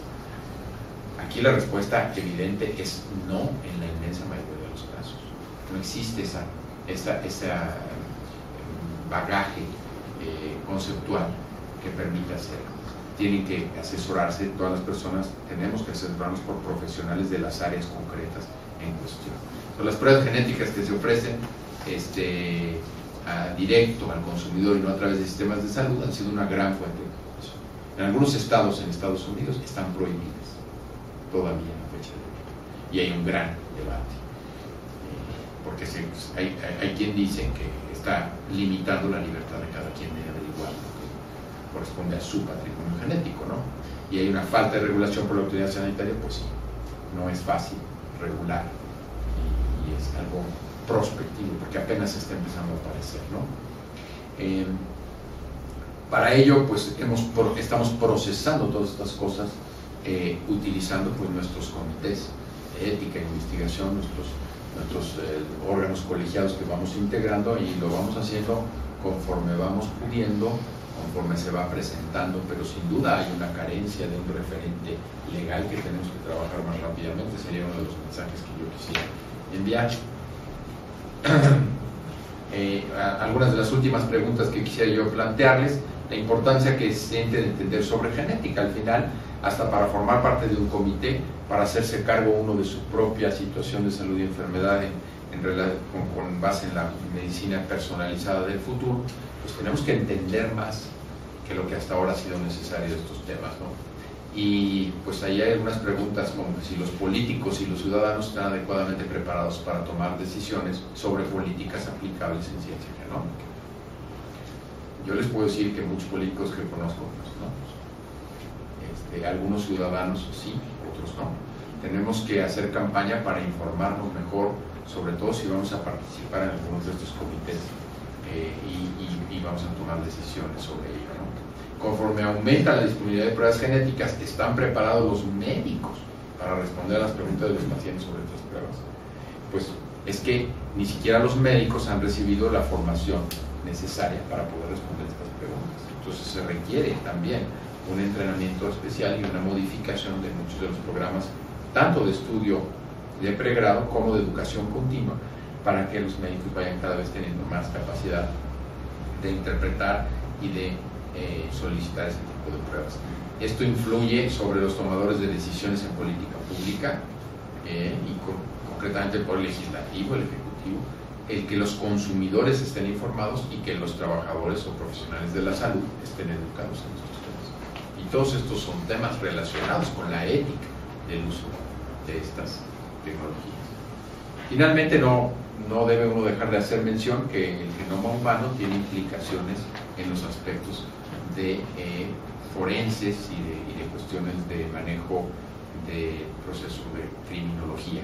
Aquí la respuesta evidente es no, en la inmensa mayoría de los casos. No existe ese bagaje conceptual que permita hacerlo. Tienen que asesorarse, todas las personas tenemos que asesorarnos por profesionales de las áreas concretas en cuestión. Las pruebas genéticas que se ofrecen directo al consumidor y no a través de sistemas de salud han sido una gran fuente de información. En algunos estados en Estados Unidos están prohibidas todavía en la fecha de hoy, y hay un gran debate porque hay quien dice que está limitando la libertad de cada quien de averiguar lo que corresponde a su patrimonio genético, ¿no? Y hay una falta de regulación por la autoridad sanitaria. Pues no es fácil regular, y es algo prospectivo porque apenas está empezando a aparecer, ¿no? Para ello, pues estamos procesando todas estas cosas utilizando pues nuestros comités de ética e investigación, nuestros órganos colegiados que vamos integrando, y lo vamos haciendo conforme vamos pudiendo, conforme se va presentando, pero sin duda hay una carencia de un referente legal que tenemos que trabajar más rápidamente. Sería uno de los mensajes que yo quisiera enviar. algunas de las últimas preguntas que quisiera yo plantearles, la importancia que se siente de entender sobre genética, al final, hasta para formar parte de un comité, para hacerse cargo uno de su propia situación de salud y enfermedad con base en la medicina personalizada del futuro, pues tenemos que entender más que lo que hasta ahora ha sido necesario de estos temas, ¿no? Y pues ahí hay algunas preguntas como que si los políticos y los ciudadanos están adecuadamente preparados para tomar decisiones sobre políticas aplicables en ciencia genómica. Yo les puedo decir que muchos políticos que conozco, pues no. Algunos ciudadanos sí, otros no. Tenemos que hacer campaña para informarnos mejor, sobre todo si vamos a participar en algunos de estos comités y vamos a tomar decisiones sobre ello, ¿no? Conforme aumenta la disponibilidad de pruebas genéticas, ¿están preparados los médicos para responder a las preguntas de los pacientes sobre estas pruebas? Pues es que ni siquiera los médicos han recibido la formación necesaria para poder responder estas preguntas. Entonces se requiere también un entrenamiento especial y una modificación de muchos de los programas, tanto de estudio de pregrado como de educación continua, para que los médicos vayan cada vez teniendo más capacidad de interpretar y de solicitar ese tipo de pruebas. Esto influye sobre los tomadores de decisiones en política pública y concretamente el Poder Legislativo, el Ejecutivo, el que los consumidores estén informados y que los trabajadores o profesionales de la salud estén educados en estos temas. Y todos estos son temas relacionados con la ética del uso de estas tecnologías. Finalmente, no debe uno dejar de hacer mención que el genoma humano tiene implicaciones en los aspectos de forenses y de cuestiones de manejo de procesos de criminología.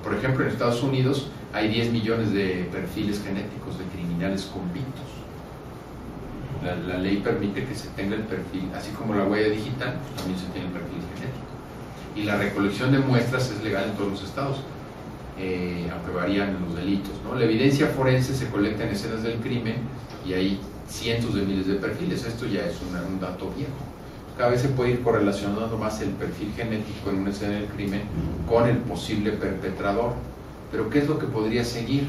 Por ejemplo, en Estados Unidos hay 10 millones de perfiles genéticos de criminales convictos. La ley permite que se tenga el perfil, así como la huella digital, pues también se tiene el perfil genético. Y la recolección de muestras es legal en todos los estados, aunque varían los delitos, ¿no? La evidencia forense se colecta en escenas del crimen y hay cientos de miles de perfiles. Esto ya es un dato viejo. Cada vez se puede ir correlacionando más el perfil genético en una escena del crimen con el posible perpetrador. Pero ¿qué es lo que podría seguir?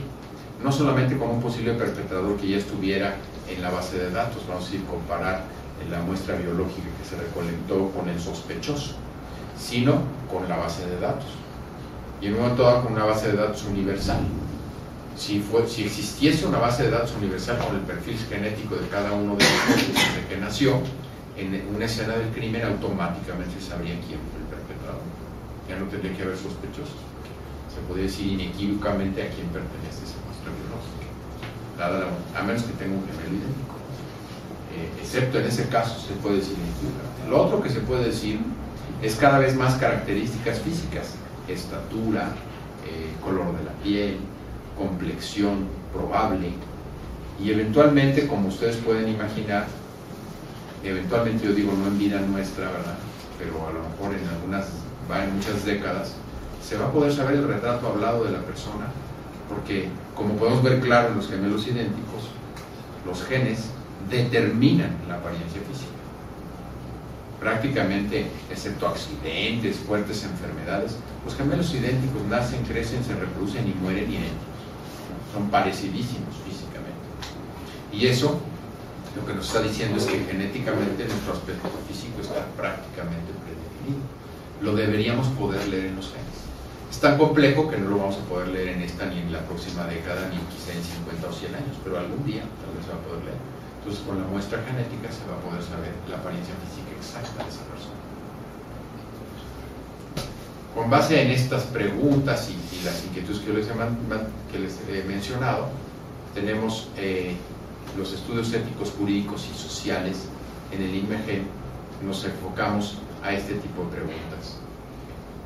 No solamente con un posible perpetrador que ya estuviera en la base de datos, vamos a decir, comparar la muestra biológica que se recolectó con el sospechoso, sino con la base de datos. Y en un momento dado con una base de datos universal. Si existiese una base de datos universal con el perfil genético de cada uno de los desde que nació, en una escena del crimen automáticamente se sabría quién fue el perpetrador. Ya no tendría que haber sospechosos. Se podría decir inequívocamente a quién pertenece esa muestra biológica, a menos que tenga un gemelo idéntico. Excepto en ese caso se puede decir inequívocamente. Lo otro que se puede decir es cada vez más características físicas: estatura, color de la piel, complexión probable, y eventualmente, como ustedes pueden imaginar, eventualmente, yo digo no en vida nuestra, ¿verdad?, pero a lo mejor en muchas décadas, se va a poder saber el retrato hablado de la persona, porque como podemos ver claro en los gemelos idénticos, los genes determinan la apariencia física. Prácticamente, excepto accidentes, fuertes enfermedades, los gemelos idénticos nacen, crecen, se reproducen y mueren idénticos. Son parecidísimos físicamente. Y eso, lo que nos está diciendo es que genéticamente nuestro aspecto físico está prácticamente predefinido. Lo deberíamos poder leer en los genes. Es tan complejo que no lo vamos a poder leer en esta ni en la próxima década, ni quizá en 50 o 100 años, pero algún día tal vez se va a poder leer. Entonces, con la muestra genética se va a poder saber la apariencia física exacta de esa persona. Con base en estas preguntas y las inquietudes que les he mencionado, tenemos los estudios éticos, jurídicos y sociales en el INMEGEN. Nos enfocamos a este tipo de preguntas.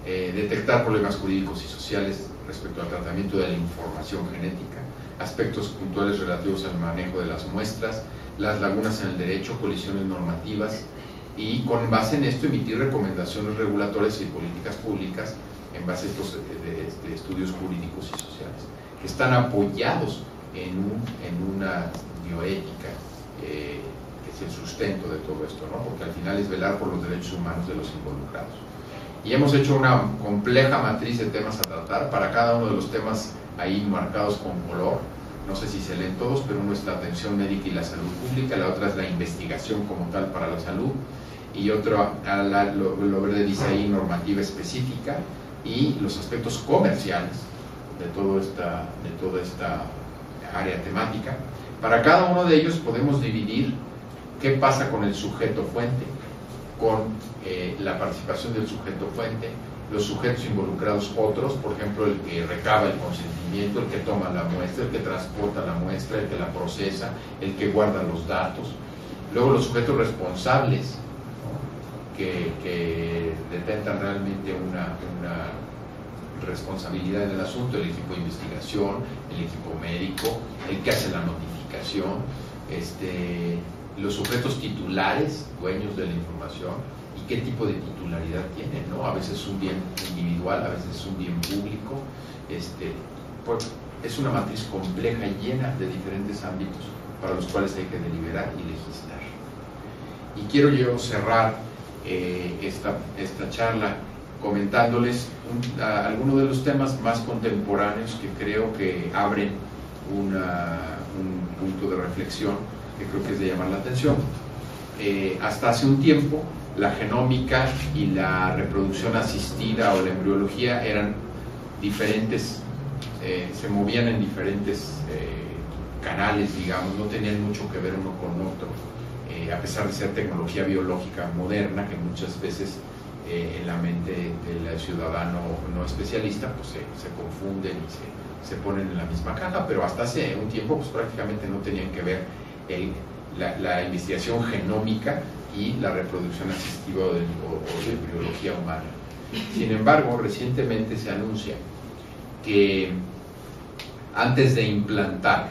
Detectar problemas jurídicos y sociales respecto al tratamiento de la información genética, aspectos puntuales relativos al manejo de las muestras, las lagunas en el derecho, colisiones normativas, y con base en esto emitir recomendaciones regulatorias y políticas públicas en base a estos estudios jurídicos y sociales, que están apoyados en una bioética, que es el sustento de todo esto, ¿no? Porque al final es velar por los derechos humanos de los involucrados. Y hemos hecho una compleja matriz de temas a tratar. Para cada uno de los temas ahí marcados con color no sé si se leen todos, pero uno es la atención médica y la salud pública, la otra es la investigación como tal para la salud, y otro, lo verde dice ahí, normativa específica, y los aspectos comerciales de toda esta área temática. Para cada uno de ellos podemos dividir qué pasa con el sujeto fuente, con la participación del sujeto fuente, los sujetos involucrados otros, por ejemplo, el que recaba el consentimiento, el que toma la muestra, el que transporta la muestra, el que la procesa, el que guarda los datos. Luego los sujetos responsables, ¿no?, que detentan realmente una responsabilidad en el asunto, el equipo de investigación, el equipo médico, el que hace la notificación, los sujetos titulares, dueños de la información, y qué tipo de titularidad tienen, ¿no? A veces es un bien individual, a veces es un bien público. Pues es una matriz compleja y llena de diferentes ámbitos para los cuales hay que deliberar y legislar. Y quiero yo cerrar esta charla comentándoles algunos de los temas más contemporáneos que creo que abren un punto de reflexión que creo que es de llamar la atención. Hasta hace un tiempo la genómica y la reproducción asistida o la embriología eran diferentes, se movían en diferentes canales, digamos, no tenían mucho que ver uno con otro, a pesar de ser tecnología biológica moderna que muchas veces en la mente del ciudadano no especialista pues se confunden y se ponen en la misma caja, pero hasta hace un tiempo pues prácticamente no tenían que ver la investigación genómica y la reproducción asistiva o de embriología humana. Sin embargo, recientemente se anuncia que antes de implantar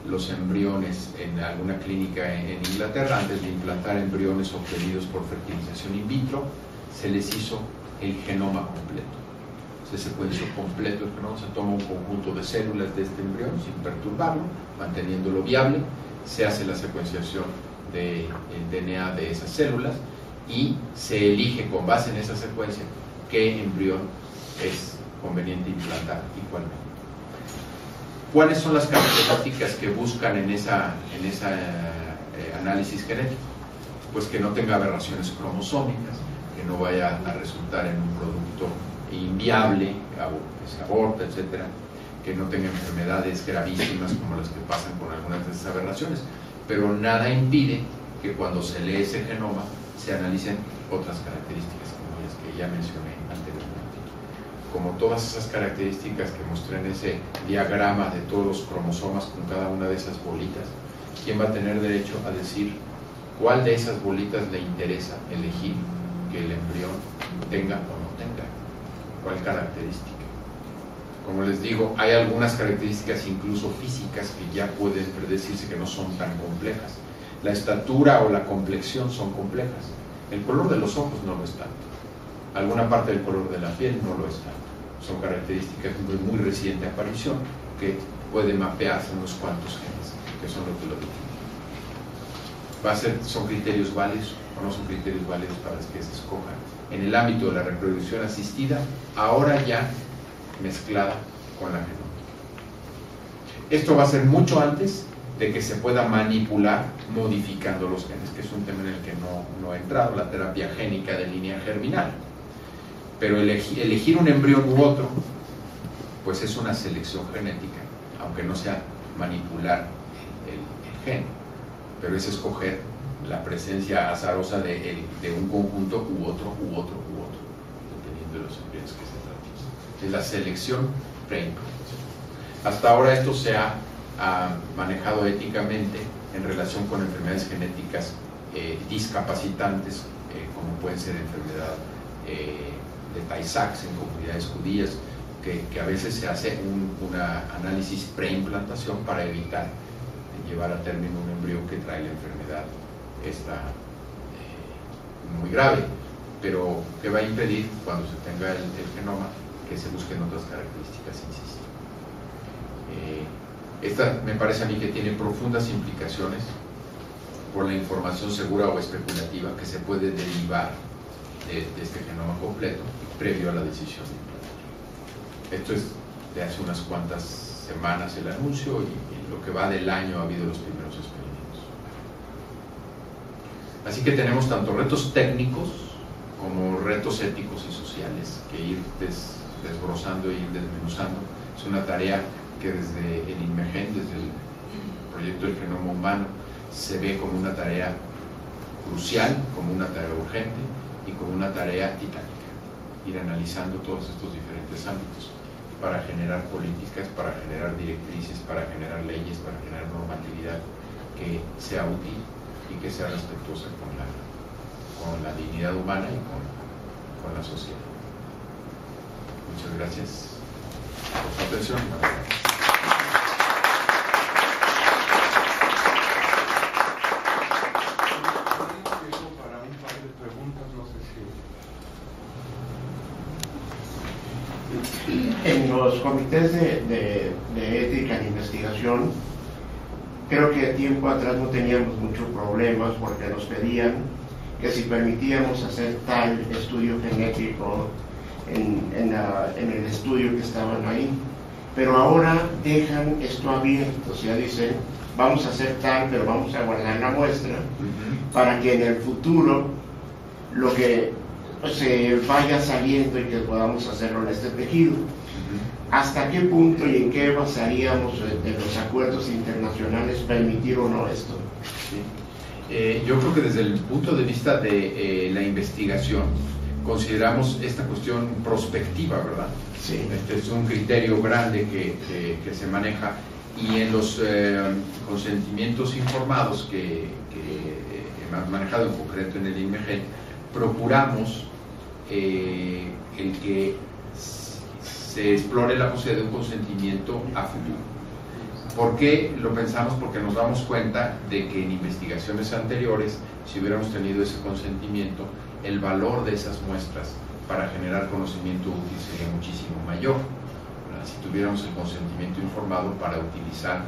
los embriones en alguna clínica en Inglaterra, antes de implantar embriones obtenidos por fertilización in vitro, se les hizo el genoma completo. Se secuenció completo el genoma, se toma un conjunto de células de este embrión sin perturbarlo, manteniéndolo viable, se hace la secuenciación del DNA de esas células y se elige con base en esa secuencia qué embrión es conveniente implantar y cuál no. ¿Cuáles son las características que buscan en esa análisis genético? Pues que no tenga aberraciones cromosómicas, que no vaya a resultar en un producto inviable, que se aborta, etcétera, que no tenga enfermedades gravísimas como las que pasan con algunas de esas aberraciones, pero nada impide que cuando se lee ese genoma se analicen otras características como las que ya mencioné anteriormente. Como todas esas características que mostré en ese diagrama de todos los cromosomas con cada una de esas bolitas, ¿quién va a tener derecho a decir cuál de esas bolitas le interesa elegir que el embrión tenga o no tenga? ¿Cuál característica? Como les digo, hay algunas características incluso físicas que ya pueden predecirse que no son tan complejas. La estatura o la complexión son complejas. El color de los ojos no lo es tanto. Alguna parte del color de la piel no lo es tanto. Son características de muy reciente aparición que pueden mapearse unos cuantos genes, que son lo que lo definen. ¿Son criterios válidos o no son criterios válidos para que se escojan? En el ámbito de la reproducción asistida, ahora ya mezclada con la genómica. Esto va a ser mucho antes de que se pueda manipular modificando los genes, que es un tema en el que no ha entrado la terapia génica de línea germinal. Pero elegir un embrión u otro, pues es una selección genética, aunque no sea manipular el gen, pero es escoger la presencia azarosa de un conjunto u otro, dependiendo de los embriones que se tratan. Es la selección preimplantación. Hasta ahora esto se ha manejado éticamente en relación con enfermedades genéticas discapacitantes, como pueden ser enfermedad de Tay-Sachs en comunidades judías, que a veces se hace un análisis preimplantación para evitar llevar a término un embrión que trae la enfermedad muy grave, pero que va a impedir cuando se tenga el genoma que se busquen otras características, insisto. Esta me parece a mí que tiene profundas implicaciones por la información segura o especulativa que se puede derivar de este genoma completo previo a la decisión de implantar. Esto es de hace unas cuantas semanas el anuncio y lo que va del año ha habido los primeros experimentos. Así que tenemos tanto retos técnicos como retos éticos y sociales que ir desbrozando e ir desmenuzando. Es una tarea que desde el INMEGEN, desde el proyecto del genoma humano, se ve como una tarea crucial, como una tarea urgente y como una tarea titánica. Ir analizando todos estos diferentes ámbitos para generar políticas, para generar directrices, para generar leyes, para generar normatividad que sea útil y que sea respetuosa con la dignidad humana y con la sociedad. Muchas gracias por su atención. Para un par de preguntas, no sé si... En los comités de ética en investigación, creo que tiempo atrás no teníamos muchos problemas porque nos pedían que si permitíamos hacer tal estudio genético en el estudio que estaban ahí, pero ahora dejan esto abierto, o sea, dicen, vamos a hacer tal, pero vamos a guardar la muestra para que en el futuro lo que se vaya saliendo y que podamos hacerlo en este tejido. ¿Hasta qué punto y en qué basaríamos de los acuerdos internacionales permitir o no esto? Sí. Yo creo que desde el punto de vista de la investigación consideramos esta cuestión prospectiva, ¿verdad? Sí. Este es un criterio grande que se maneja, y en los consentimientos informados que hemos manejado en concreto en el INMEGEN, procuramos el que se explore la posibilidad de un consentimiento a futuro. ¿Por qué lo pensamos? Porque nos damos cuenta de que en investigaciones anteriores, si hubiéramos tenido ese consentimiento, el valor de esas muestras para generar conocimiento útil sería muchísimo mayor, ¿verdad? Si tuviéramos el consentimiento informado para utilizar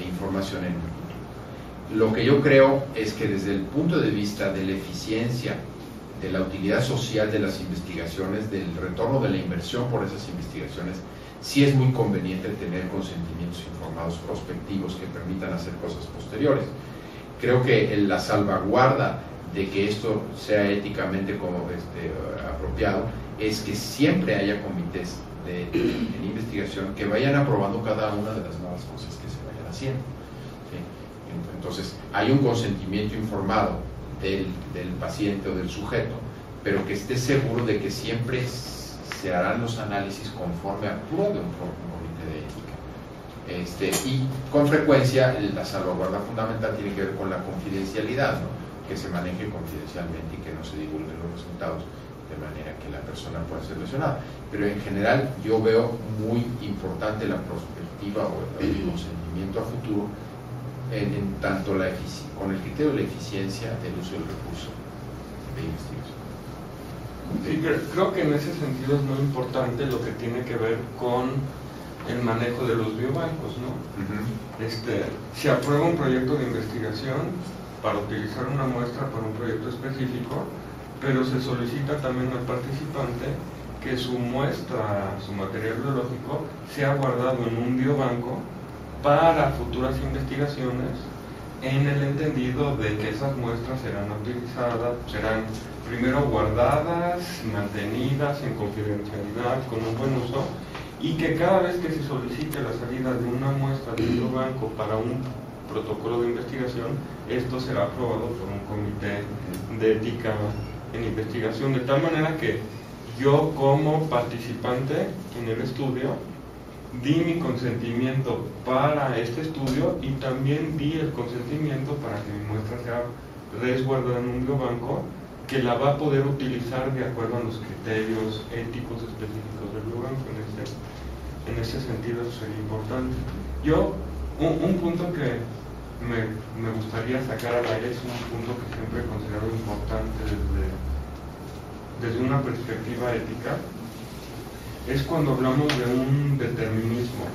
información en el futuro. Lo que yo creo es que desde el punto de vista de la eficiencia, de la utilidad social de las investigaciones, del retorno de la inversión por esas investigaciones, sí es muy conveniente tener consentimientos informados prospectivos que permitan hacer cosas posteriores. Creo que la salvaguarda de que esto sea éticamente apropiado es que siempre haya comités en investigación que vayan aprobando cada una de las nuevas cosas que se vayan haciendo, ¿sí? Entonces, hay un consentimiento informado del paciente o del sujeto, pero que esté seguro de que siempre se harán los análisis conforme apruebe un comité de ética. Y con frecuencia la salvaguarda fundamental tiene que ver con la confidencialidad, ¿no? Que se maneje confidencialmente y que no se divulguen los resultados de manera que la persona pueda ser lesionada. Pero en general yo veo muy importante la perspectiva o el consentimiento a futuro en tanto con el criterio de la eficiencia del uso del recurso de investigación. Sí, creo que en ese sentido es muy importante lo que tiene que ver con el manejo de los biobancos, ¿no? Se aprueba un proyecto de investigación para utilizar una muestra para un proyecto específico, pero se solicita también al participante que su muestra, su material biológico, sea guardado en un biobanco para futuras investigaciones, en el entendido de que esas muestras serán utilizadas, serán primero guardadas, mantenidas en confidencialidad, con un buen uso, y que cada vez que se solicite la salida de una muestra del biobanco para un protocolo de investigación, esto será aprobado por un comité de ética en investigación, de tal manera que yo como participante en el estudio di mi consentimiento para este estudio y también di el consentimiento para que mi muestra sea resguardada en un biobanco que la va a poder utilizar de acuerdo a los criterios éticos específicos del biobanco. En ese sentido eso sería importante. Un punto que me gustaría sacar al aire es un punto que siempre he considerado importante desde una perspectiva ética, es cuando hablamos de un determinismo.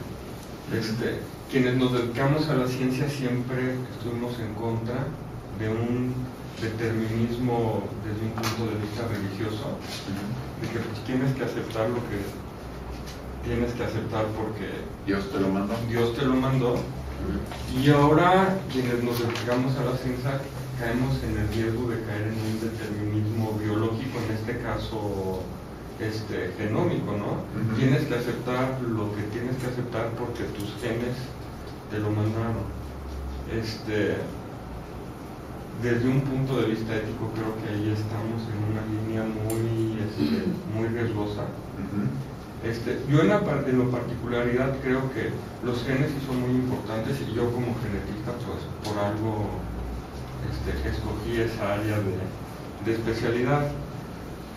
Quienes nos dedicamos a la ciencia siempre estuvimos en contra de un determinismo desde un punto de vista religioso, de que pues, tienes que aceptar lo que tienes que aceptar porque Dios te lo mandó. Dios te lo mandó, Y ahora, quienes nos dedicamos a la ciencia, caemos en el riesgo de caer en un determinismo biológico, en este caso genómico, ¿no? Tienes que aceptar lo que tienes que aceptar porque tus genes te lo mandaron. Desde un punto de vista ético, creo que ahí estamos en una línea muy riesgosa. Yo en lo particularidad creo que los genes sí son muy importantes, y yo como genetista, pues por algo escogí esa área de especialidad.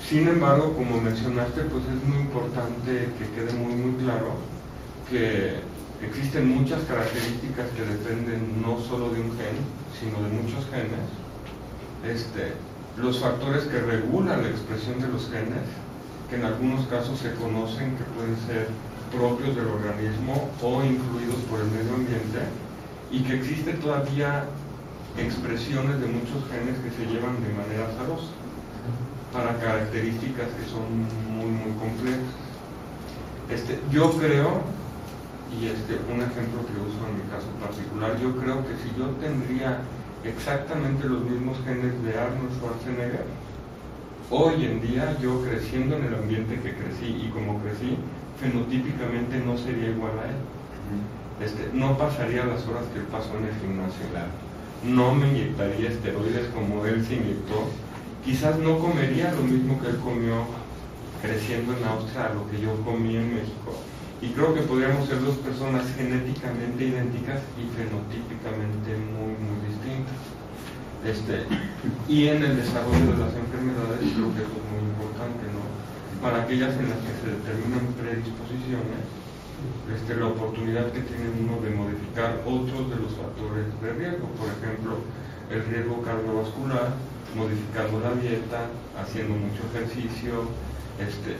Sin embargo, como mencionaste, pues es muy importante que quede muy claro que existen muchas características que dependen no solo de un gen, sino de muchos genes. Los factores que regulan la expresión de los genes, que en algunos casos se conocen que pueden ser propios del organismo o influidos por el medio ambiente, y que existen todavía expresiones de muchos genes que se llevan de manera azarosa para características que son muy complejas. Yo creo, y un ejemplo que uso en mi caso particular, yo creo que si yo tendría exactamente los mismos genes de Arnold Schwarzenegger, hoy en día, yo creciendo en el ambiente que crecí y como crecí, fenotípicamente no sería igual a él. No pasaría las horas que él pasó en el gimnasio, no me inyectaría esteroides como él se inyectó, quizás no comería lo mismo que él comió creciendo en Austria a lo que yo comí en México, y creo que podríamos ser dos personas genéticamente idénticas y fenotípicamente muy distintas. Y en el desarrollo de las enfermedades creo que eso es muy importante, ¿no? Para aquellas en las que se determinan predisposiciones, la oportunidad que tiene uno de modificar otros de los factores de riesgo, por ejemplo, el riesgo cardiovascular, modificando la dieta, haciendo mucho ejercicio,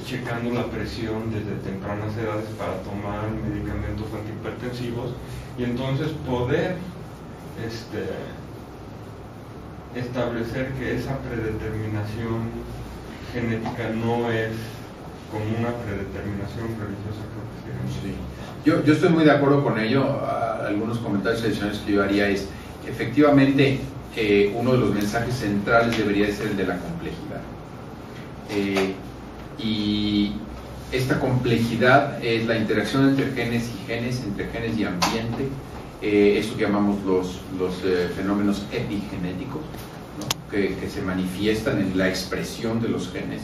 checando la presión desde tempranas edades para tomar medicamentos antihipertensivos, y entonces poder establecer que esa predeterminación genética no es como una predeterminación religiosa, creo que sí. Yo estoy muy de acuerdo con ello. Algunos comentarios adicionales que yo haría es, efectivamente, uno de los mensajes centrales debería ser el de la complejidad. Y esta complejidad es la interacción entre genes y genes, entre genes y ambiente, eso que llamamos los fenómenos epigenéticos, ¿no? que se manifiestan en la expresión de los genes,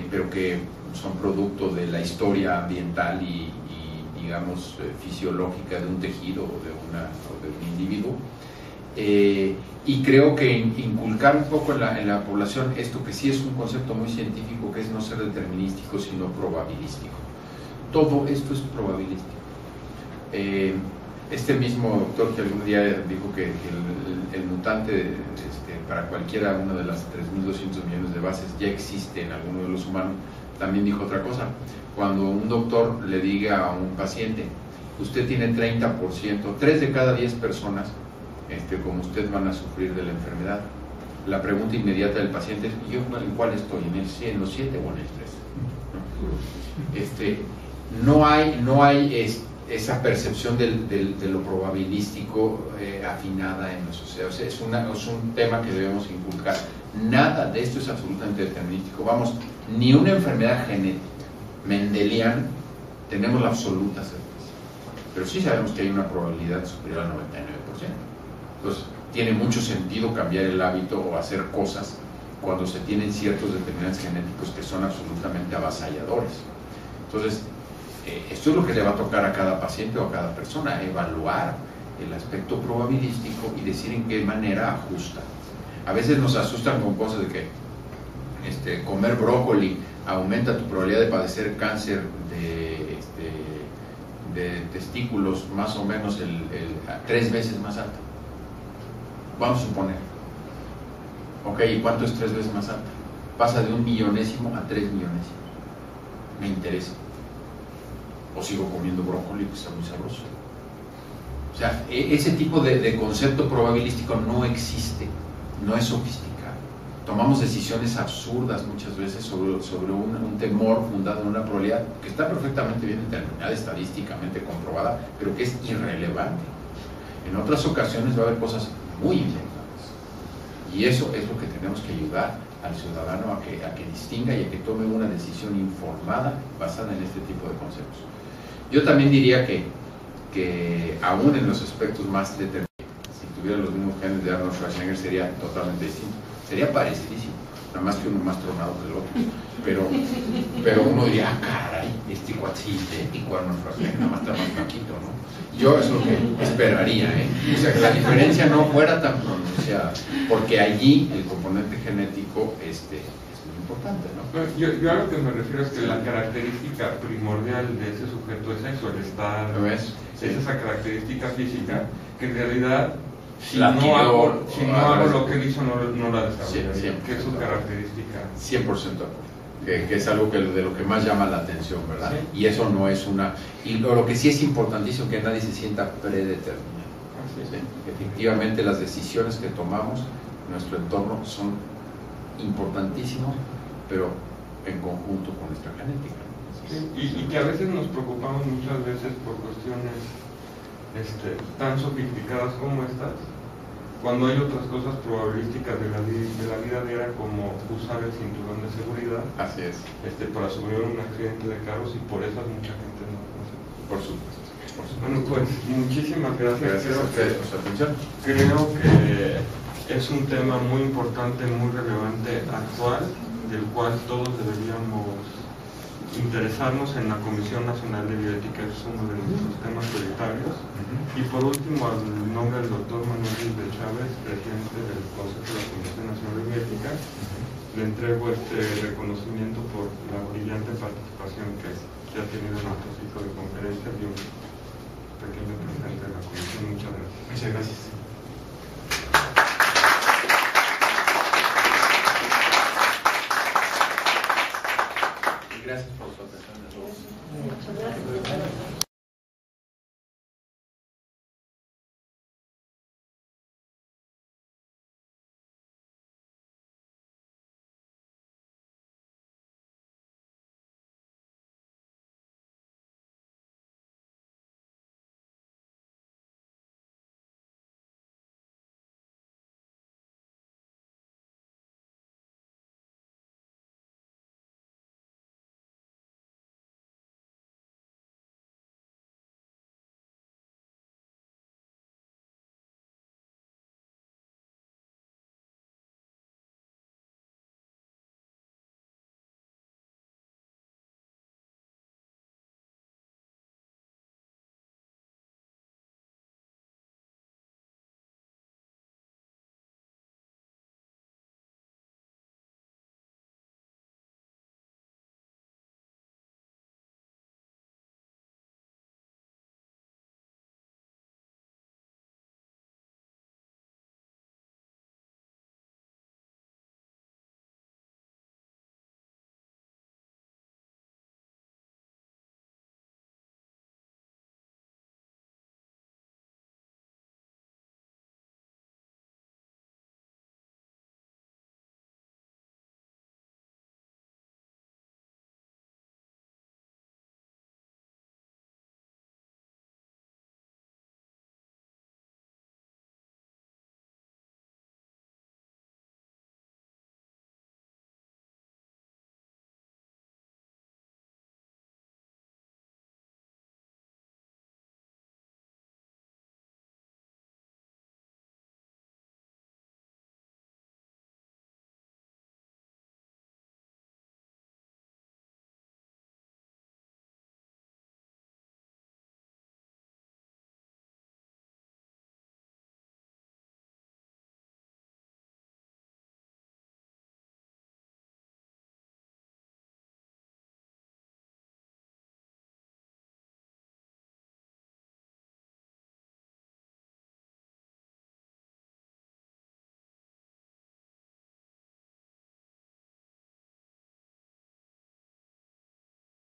pero que son producto de la historia ambiental y digamos, fisiológica de un tejido o de un individuo. Y creo que inculcar un poco en la población esto que sí es un concepto muy científico, que es no ser determinístico sino probabilístico. Todo esto es probabilístico. Este mismo doctor que algún día dijo que el mutante para cualquiera una de las 3.200 millones de bases ya existe en alguno de los humanos, también dijo otra cosa. Cuando un doctor le diga a un paciente, usted tiene 30%, 3 de cada 10 personas como usted van a sufrir de la enfermedad, la pregunta inmediata del paciente es, ¿yo en cuál estoy? ¿En el 7 o en el 3? No hay esa percepción de lo probabilístico afinada en la sociedad. O sea, es un tema que debemos inculcar. Nada de esto es absolutamente determinístico. Vamos, ni una enfermedad genética mendeliana tenemos la absoluta certeza, pero sí sabemos que hay una probabilidad superior al 99%. Entonces, tiene mucho sentido cambiar el hábito o hacer cosas cuando se tienen ciertos determinantes genéticos que son absolutamente avasalladores. Entonces, esto es lo que le va a tocar a cada paciente o a cada persona, evaluar el aspecto probabilístico y decir en qué manera ajusta. A veces nos asustan con cosas de que comer brócoli aumenta tu probabilidad de padecer cáncer de testículos más o menos 3 veces más alto. Vamos a suponer. Ok, ¿y cuánto es 3 veces más alto? Pasa de 1 millonésimo a 3 millonésimos. Me interesa. O sigo comiendo brócoli, que está muy sabroso. O sea, ese tipo de concepto probabilístico no existe, no es sofisticado. Tomamos decisiones absurdas muchas veces sobre un temor fundado en una probabilidad que está perfectamente bien determinada, estadísticamente comprobada, pero que es irrelevante. En otras ocasiones va a haber cosas muy importantes. Y eso es lo que tenemos que ayudar al ciudadano a que distinga y a que tome una decisión informada basada en este tipo de conceptos. Yo también diría que aún en los aspectos más determinados, si tuviera los mismos genes de Arnold Schwarzenegger sería totalmente distinto. Sería parecidísimo, nada más que uno más tronado que el otro. Pero uno diría, caray, este cuate sí idéntico a Arnold Schwarzenegger, nada más está más flaquito, ¿no? Yo es lo que esperaría, o sea, que la diferencia no fuera tan pronunciada, porque allí el componente genético es muy importante, ¿no? Yo a lo que me refiero es que la característica primordial de ese sujeto es eso, el estar, es esa característica física que en realidad si no hago lo que él hizo no la desarrollaría, que es su característica. 100% de acuerdo. Que es algo de lo que más llama la atención, ¿verdad? Sí. Y eso no es una... Y lo que sí es importantísimo que nadie se sienta predeterminado. ¿Sí? Efectivamente, las decisiones que tomamos en nuestro entorno son importantísimas, pero en conjunto con nuestra genética. Sí. Y que a veces nos preocupamos muchas veces por cuestiones tan sofisticadas como estas, cuando hay otras cosas probabilísticas de la vida diaria, como usar el cinturón de seguridad. Así es. Para sobrevivir un accidente de carros, y por eso mucha gente no conoce. Por supuesto. Bueno, pues muchísimas gracias. Gracias a ustedes por su atención. Creo que es un tema muy importante, muy relevante, actual, del cual todos deberíamos interesarnos en la Comisión Nacional de Bioética. Es uno de nuestros temas prioritarios. Y por último, al nombre del doctor Manuel Luis de Chávez, presidente del Consejo de la Comisión Nacional de Bioética, le entrego este reconocimiento por la brillante participación que ha tenido en nuestro ciclo de conferencias y un pequeño presente de la Comisión. Muchas gracias. Muchas gracias. Gracias.